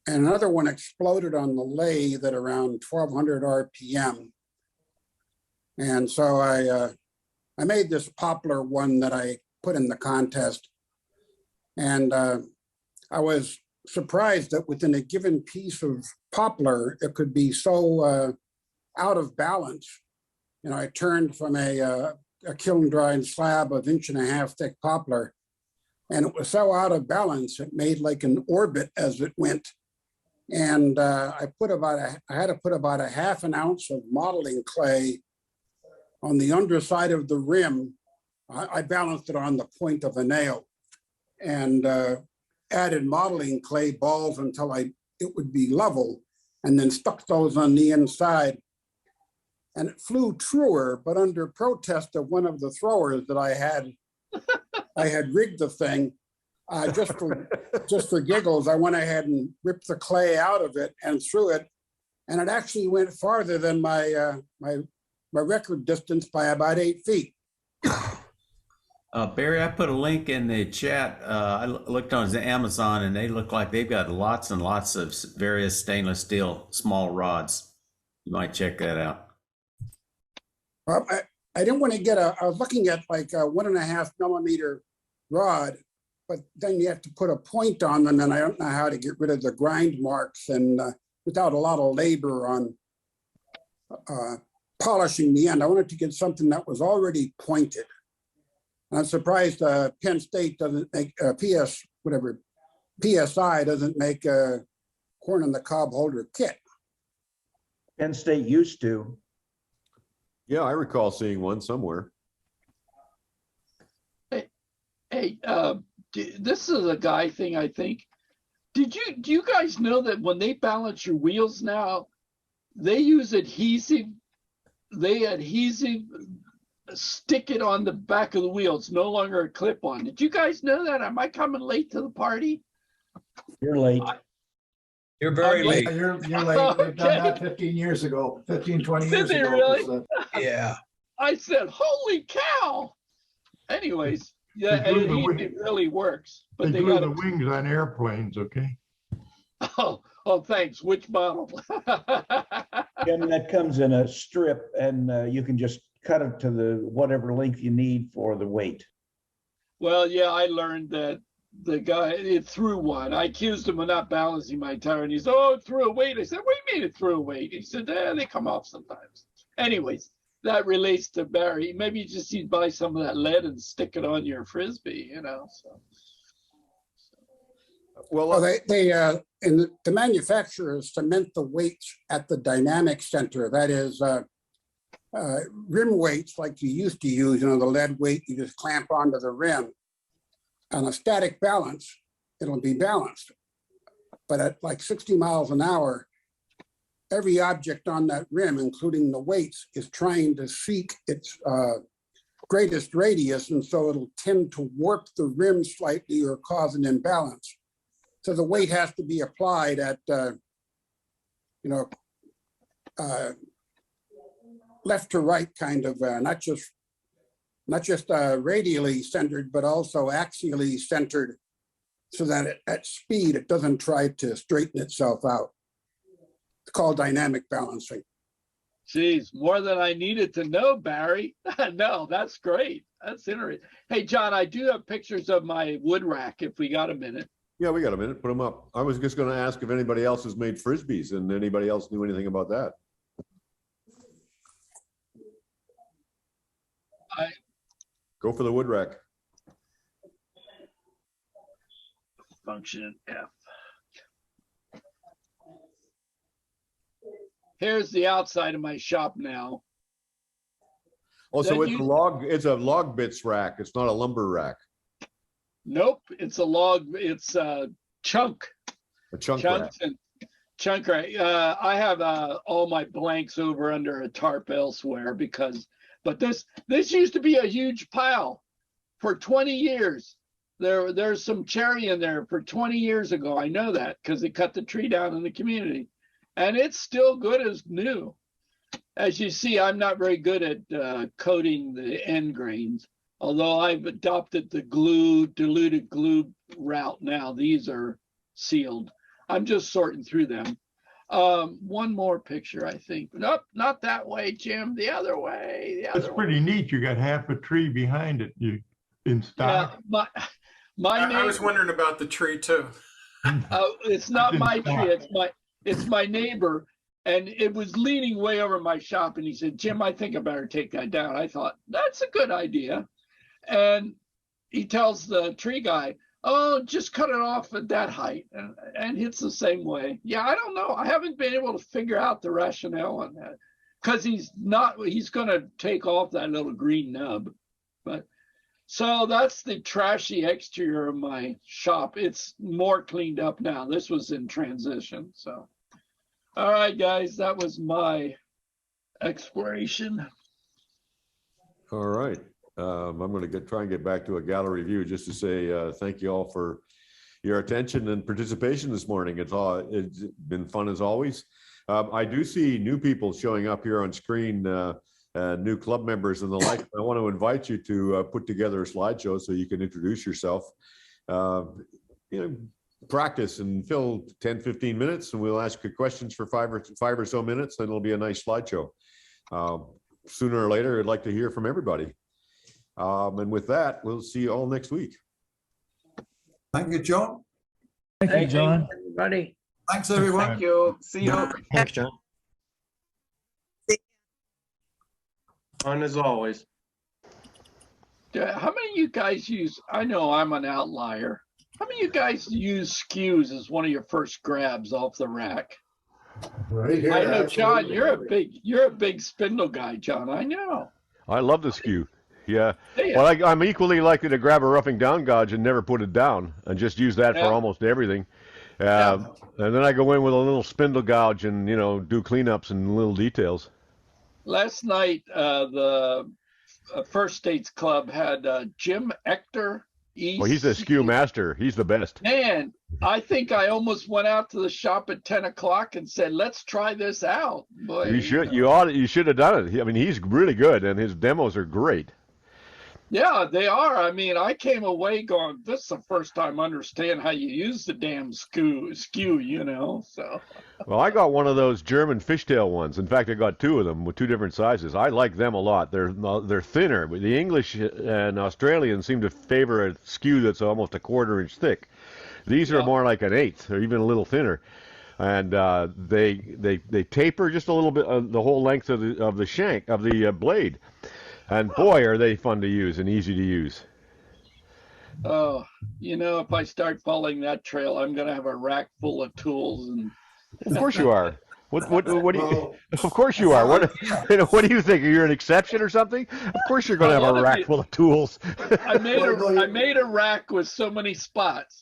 And another one exploded on the lathe at around 1200 RPM. And so I made this poplar one that I put in the contest. And I was surprised that within a given piece of poplar, it could be so out of balance. I turned from a kiln dried slab of 1.5 inch thick poplar, and it was so out of balance, it made like an orbit as it went. And I had to put about 1/2 ounce of modeling clay on the underside of the rim. I balanced it on the point of a nail and added modeling clay balls until it would be level, and then stuck those on the inside. And it flew truer, but under protest of one of the throwers that I had rigged the thing. Just for giggles, I went ahead and ripped the clay out of it and threw it, and it actually went farther than my record distance by about 8 feet. Barry, I put a link in the chat. I looked on Amazon, and they look like they've got lots and lots of various stainless steel small rods. You might check that out. Well, I didn't want to get I was looking at like a 1.5 millimeter rod, but then you have to put a point on them, and I don't know how to get rid of the grind marks, and without a lot of labor on polishing the end. I wanted to get something that was already pointed. I'm surprised Penn State doesn't make PSI doesn't make a corn on the cob holder kit. Penn State used to. Yeah, I recall seeing one somewhere. Hey, this is a guy thing, I think. Do you guys know that when they balance your wheels now, they use adhesive? Stick it on the back of the wheel. It's no longer a clip-on. Did you guys know that? Am I coming late to the party? You're late. You're very late. You're late. They've done that 15 years ago, 15, 20 years Did they ago. really? Yeah. I said, holy cow. Anyways, yeah, it really works. But They glue the wings on airplanes, okay? Oh, thanks. Which model? And that comes in a strip, and you can just cut it to the whatever length you need for the weight. Well, yeah, I learned that the guy, it threw one. I accused him of not balancing my tire, and he said, oh, it threw a weight. I said, what do you mean it threw a weight? He said, they come off sometimes. Anyways, that relates to Barry. Maybe you just need to buy some of that lead and stick it on your Frisbee, you know, so. Well, the manufacturers cement the weights at the dynamic center. That is rim weights like you used to use, the lead weight you just clamp onto the rim. On a static balance, it'll be balanced. But at like 60 miles an hour, every object on that rim, including the weights, is trying to seek its greatest radius, and so it'll tend to warp the rim slightly or cause an imbalance. So the weight has to be applied at, left to right, kind of, not just radially centered, but also axially centered, so that at speed it doesn't try to straighten itself out. It's called dynamic balancing. Geez, more than I needed to know, Barry. No, that's great. That's interesting. Hey, John, I do have pictures of my wood rack if we got a minute. Yeah, we got a minute. Put them up. I was just going to ask if anybody else has made Frisbees and anybody else knew anything about that. Go for the wood rack. Function F. Here's the outside of my shop now. Also, it's a log bits rack. It's not a lumber rack. Nope, it's a log. It's a chunk. A chunk rack. Chunk rack. I have all my blanks over under a tarp elsewhere but this used to be a huge pile for 20 years. There's some cherry in there for 20 years ago. I know that because they cut the tree down in the community, and it's still good as new. As you see, I'm not very good at coating the end grains. Although I've adopted the diluted glue route now. These are sealed. I'm just sorting through them. One more picture, I think. Nope, not that way, Jim. The other way. It's pretty neat. You got half a tree behind it. You in stock. Yeah, my neighbor, I was wondering about the tree too. It's not my tree. It's my neighbor. And it was leaning way over my shop. And he said, Jim, I think I better take that down. I thought, that's a good idea. And he tells the tree guy, oh, just cut it off at that height. And it's the same way. Yeah, I don't know. I haven't been able to figure out the rationale on that. Because he's going to take off that little green nub. But so that's the trashy exterior of my shop. It's more cleaned up now. This was in transition. So, all right, guys, that was my exploration. All right. I'm going to try and get back to a gallery view just to say thank you all for your attention and participation this morning. It's been fun as always. I do see new people showing up here on screen, new club members and the like. I want to invite you to put together a slideshow so you can introduce yourself. Practice and fill 10, 15 minutes, and we'll ask you questions for five or so minutes, and it'll be a nice slideshow. Sooner or later, I'd like to hear from everybody. And with that, we'll see you all next week. Thank you, John. Thank you, John. Everybody. Thanks, everyone. Thank you. See you. Thanks, John. Fun as always. How many of you guys use, I know I'm an outlier. How many of you guys use skews as one of your first grabs off the rack? Right here. I know, John, absolutely. you're a big spindle guy, John. I know. I love the skew. Yeah. Yeah. Well, I'm equally likely to grab a roughing down gouge and never put it down and just use that for almost everything. And then I go in with a little spindle gouge and, do cleanups and little details. Last night, the First States Club had Jim Ector. Well, he's a skew master. He's the best. Man, I think I almost went out to the shop at 10 o'clock and said, let's try this out. Boy, You should have done it. I mean, he's really good and his demos are great. Yeah, they are. I mean, I came away going, this is the first time I understand how you use the damn skew, so. Well, I got one of those German fishtail ones. In fact, I got two of them with two different sizes. I like them a lot. They're thinner. But the English and Australians seem to favor a skew that's almost a 1/4 inch thick. These are more like an 1/8 or even a little thinner. And they taper just a little bit the whole length of the shank of the blade. And boy, are they fun to use and easy to use. Oh, if I start following that trail, I'm going to have a rack full of tools. And of course you are. What do you? Of course you are. What do you think? You're an exception or something? Of course you're going to have a rack full of tools. I made a rack with so many spots.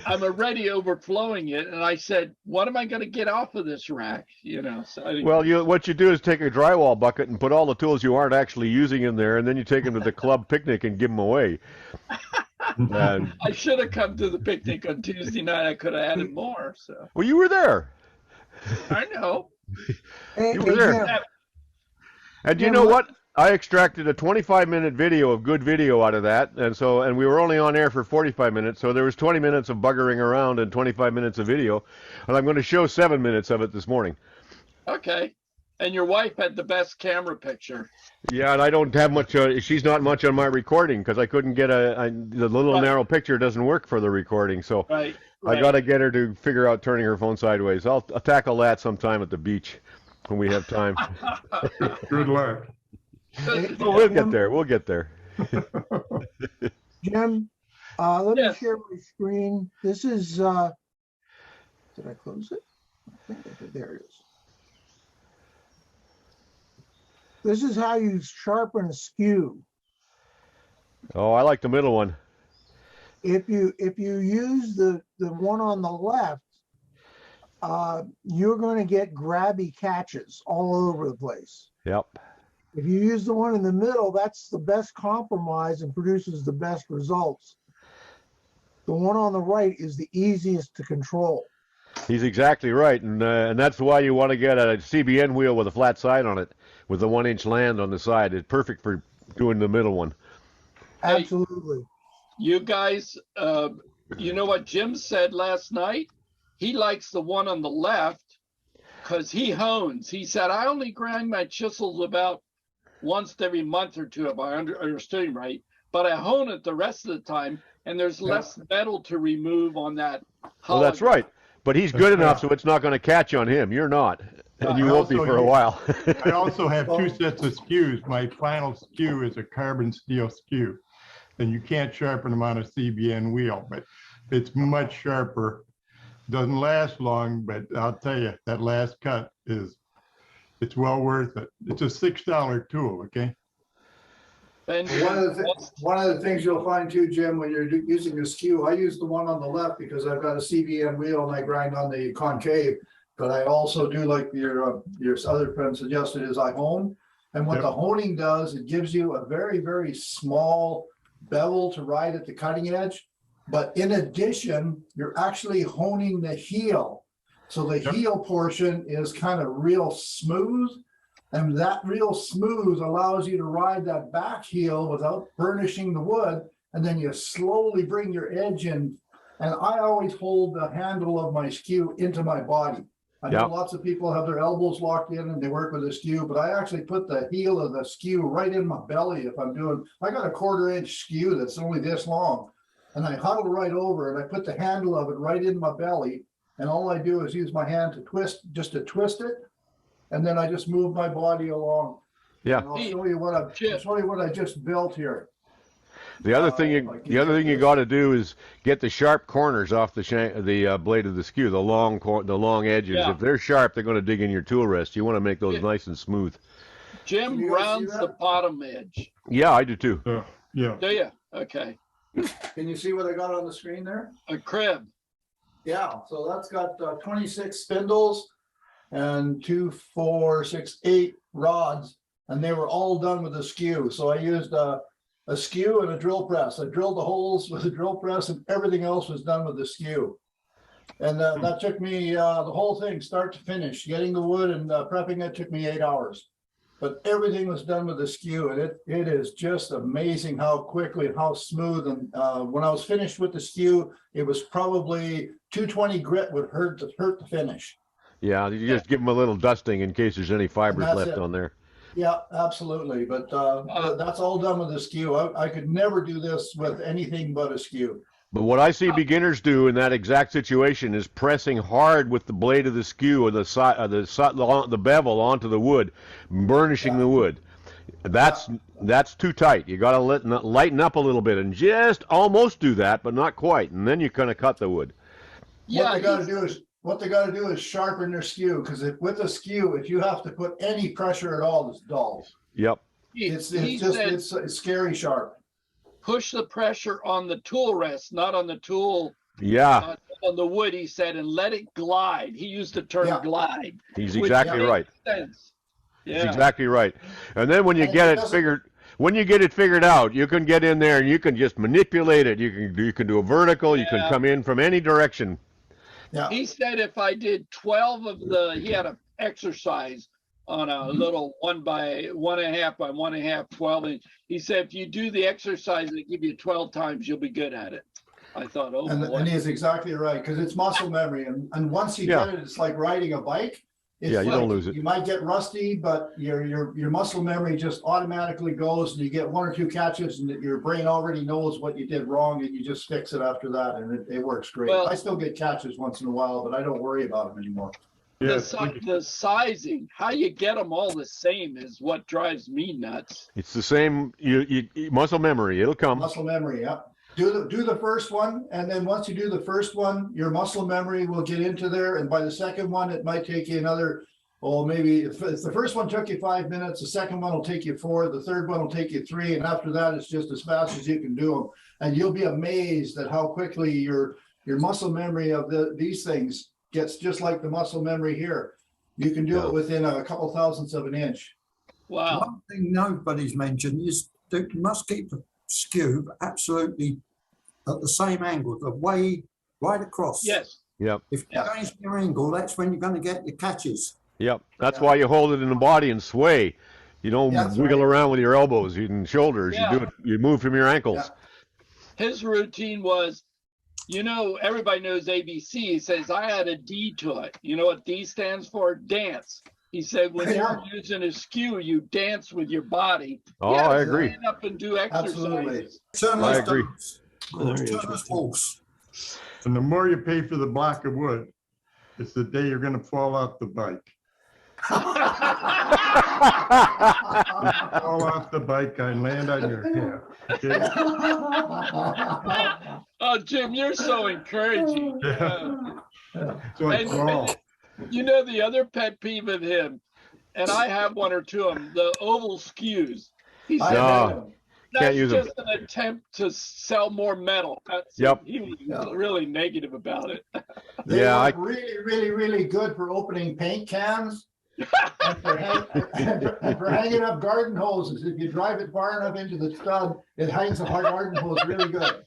I'm already overflowing it, and I said, "What am I going to get off of this rack?" So well, what you do is take a drywall bucket and put all the tools you aren't actually using in there, and then you take them to the club picnic and give them away. I should have come to the picnic on Tuesday night. I could have added more. So. Well, you were there. I know. You were there. And you know what? I extracted a 25-minute video of good video out of that, and we were only on air for 45 minutes, so there was 20 minutes of buggering around and 25 minutes of video, and I'm going to show 7 minutes of it this morning. Okay. And your wife had the best camera picture. Yeah, and I don't have much. She's not much on my recording because I couldn't get the little narrow picture doesn't work for the recording, so I got to get her to figure out turning her phone sideways. I'll tackle that sometime at the beach when we have time. Good luck. We'll get there. We'll get there. Jim, let me share my screen. This is, did I close it? I think I did. There it is. This is how you sharpen a skew. Oh, I like the middle one. If you use the one on the left, you're going to get grabby catches all over the place. Yep. If you use the one in the middle, that's the best compromise and produces the best results. The one on the right is the easiest to control. He's exactly right, and that's why you want to get a CBN wheel with a flat side on it, with the 1-inch land on the side. It's perfect for doing the middle one. Absolutely. You guys, you know what Jim said last night? He likes the one on the left because he hones. He said, I only grind my chisels about once every month or two, if I understood him right, but I hone it the rest of the time, and there's less metal to remove on that. Well, that's right. But he's good enough so it's not going to catch on him. You're not. And you won't be for a while. I also have 2 sets of skews. My final skew is a carbon steel skew. And you can't sharpen them on a CBN wheel, but it's much sharper. Doesn't last long, but I'll tell you, that last cut it's well worth it. It's a $6 tool, okay? And one of the things you'll find too, Jim, when you're using a skew, I use the one on the left because I've got a CBN wheel and I grind on the concave, but I also do like your other friend suggested is I hone. And what the honing does, it gives you a very, very small bevel to ride at the cutting edge. But in addition, you're actually honing the heel. So the heel portion is kind of real smooth. And that real smooth allows you to ride that back heel without burnishing the wood. And then you slowly bring your edge in. And I always hold the handle of my skew into my body. I know lots of people have their elbows locked in and they work with a skew, but I actually put the heel of the skew right in my belly if I'm doing, I got a 1/4 inch skew that's only this long. And I huddle right over and I put the handle of it right in my belly. And all I do is use my hand to twist, just to twist it. And then I just move my body along. Yeah. And I'll show you what I just built here. The other thing you got to do is get the sharp corners off the blade of the skew, the long edges. Yeah. If they're sharp, they're going to dig in your tool rest. You want to make those nice and smooth. Jim rounds the bottom edge. Yeah, I do too. Yeah. Do you? Okay. Can you see what I got on the screen there? A crib. Yeah, so that's got 26 spindles and 2, 4, 6, 8 rods, and they were all done with a skew. So I used a skew and a drill press. I drilled the holes with a drill press, and everything else was done with the skew. And that took me the whole thing, start to finish. Getting the wood and prepping it took me 8 hours. But everything was done with the skew, and it is just amazing how quickly and how smooth. And when I was finished with the skew, it was probably 220 grit would hurt the finish. Yeah, you just give them a little dusting in case there's any fibers left on there. Yeah, absolutely. But that's all done with a skew. I could never do this with anything but a skew. But what I see beginners do in that exact situation is pressing hard with the blade of the skew or the bevel onto the wood, burnishing the wood. That's too tight. You got to lighten up a little bit and just almost do that, but not quite. And then you kind of cut the wood. What they got to do is sharpen their skew, because with a skew, if you have to put any pressure at all, it's dull. Yep. It's scary sharp. Push the pressure on the tool rest, not on the tool. Yeah. On the wood, he said, and let it glide. He used the term glide. He's exactly right. Sense. Yeah. He's exactly right. And then when you get it figured out, you can get in there and you can just manipulate it. You can do a vertical. You can come in from any direction. Yeah. He said if I did 12 he had an exercise on a little 1 by 1.5 by 1.5, 12 inch. He said if you do the exercise and give you 12 times, you'll be good at it. I thought, and he's exactly right, because it's muscle memory, and once you get it, it's like riding a bike. You don't lose it. You might get rusty, but your muscle memory just automatically goes, and you get 1 or 2 catches, and your brain already knows what you did wrong, and you just fix it after that, and it works great. I still get catches once in a while, but I don't worry about them anymore. The sizing, how you get them all the same is what drives me nuts. It's the same. You muscle memory. It'll come. Muscle memory. Yeah. Do the first one, and then once you do the first one, your muscle memory will get into there, and by the second one, it might take you another. Maybe if the first one took you 5 minutes, the second one will take you 4, the third one will take you 3, and after that, it's just as fast as you can do them. And you'll be amazed at how quickly your muscle memory of these things gets just like the muscle memory here. You can do it within a couple thousandths of an inch. Wow. One thing nobody's mentioned is that you must keep the skew absolutely at the same angle, the way right across. Yes. Yep. If you change your angle, that's when you're going to get your catches. Yep. That's why you hold it in the body and sway. You don't wiggle around with your elbows and shoulders. Yeah. You do it. You move from your ankles. His routine was, everybody knows ABC. He says, I had a D to it. You know what D stands for? Dance. He said, when you're using a skew, you dance with your body. Oh, I agree. Stand up and do exercises. I agree. And the more you pay for the block of wood, it's the day you're going to fall off the bike. Fall off the bike and land on your head. Okay? Oh, Jim, you're so encouraging. It's like, wow. The other pet peeve of him, and I have 1 or 2 of them, the oval skews. He said that's just an attempt to sell more metal. He was really negative about it. They are really, really, really good for opening paint cans. And for hanging up garden hoses, if you drive it far enough into the stud, it hangs the garden hose really good.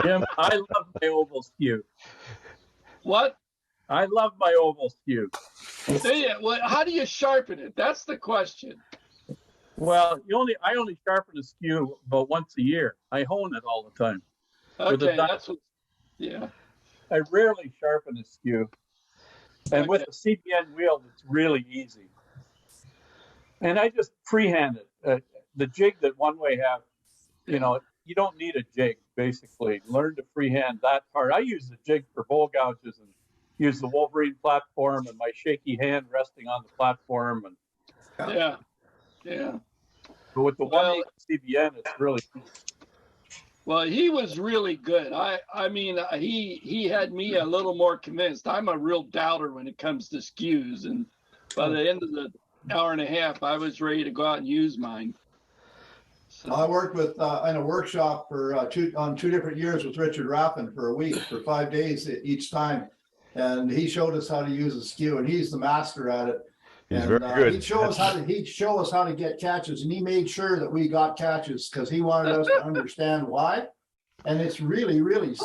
Jim, I love my oval skew. What? I love my oval skew. Yeah, well, how do you sharpen it? That's the question. Well, I only sharpen a skew about once a year. I hone it all the time. Okay, that's what. Yeah. I rarely sharpen a skew. And with a CBN wheel, it's really easy. And I just freehand it. The jig that one way have, you don't need a jig, basically. Learn to freehand that part. I use the jig for bowl gouges and use the Wolverine platform and my shaky hand resting on the platform. And yeah. But with the one CBN, it's really cool. Well, he was really good. I mean, he had me a little more convinced. I'm a real doubter when it comes to skews, and by the end of the hour and a half, I was ready to go out and use mine. So. I worked with in a workshop for on 2 different years with Richard Rappin for a week, for 5 days each time, and he showed us how to use a skew, and he's the master at it. He's and very good. He'd show us how to get catches, and he made sure that we got catches because he wanted us to understand why. And it's really, really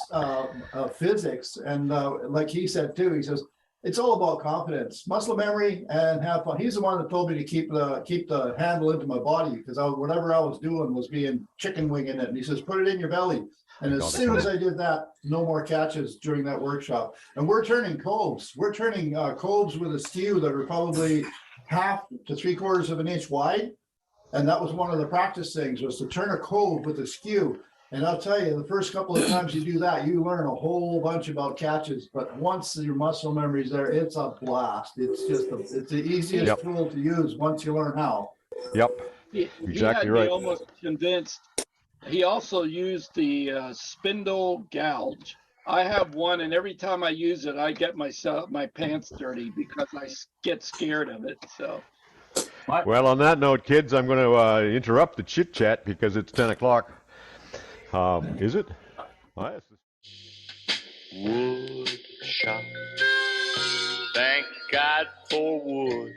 physics. And like he said too, he says it's all about confidence, muscle memory, and have fun. He's the one that told me to keep the handle into my body because whatever I was doing was being chicken winging it. And he says, put it in your belly. And as soon as I did that, no more catches during that workshop. And we're turning cobes. We're turning cobes with a skew that are probably 1/2 to 3/4 of an inch wide. And that was one of the practice things, was to turn a cove with a skew. And I'll tell you, the first couple of times you do that, you learn a whole bunch about catches. But once your muscle memory's there, it's a blast. It's just it's the easiest tool to use once you learn how. Yep. Exactly right. Me almost convinced. He also used the spindle gouge. I have one, and every time I use it, I get my pants dirty because I get scared of it. So. Well, on that note, kids, I'm going to interrupt the chit chat because it's 10 o'clock. Is it? Wood shop. Thank God for wood.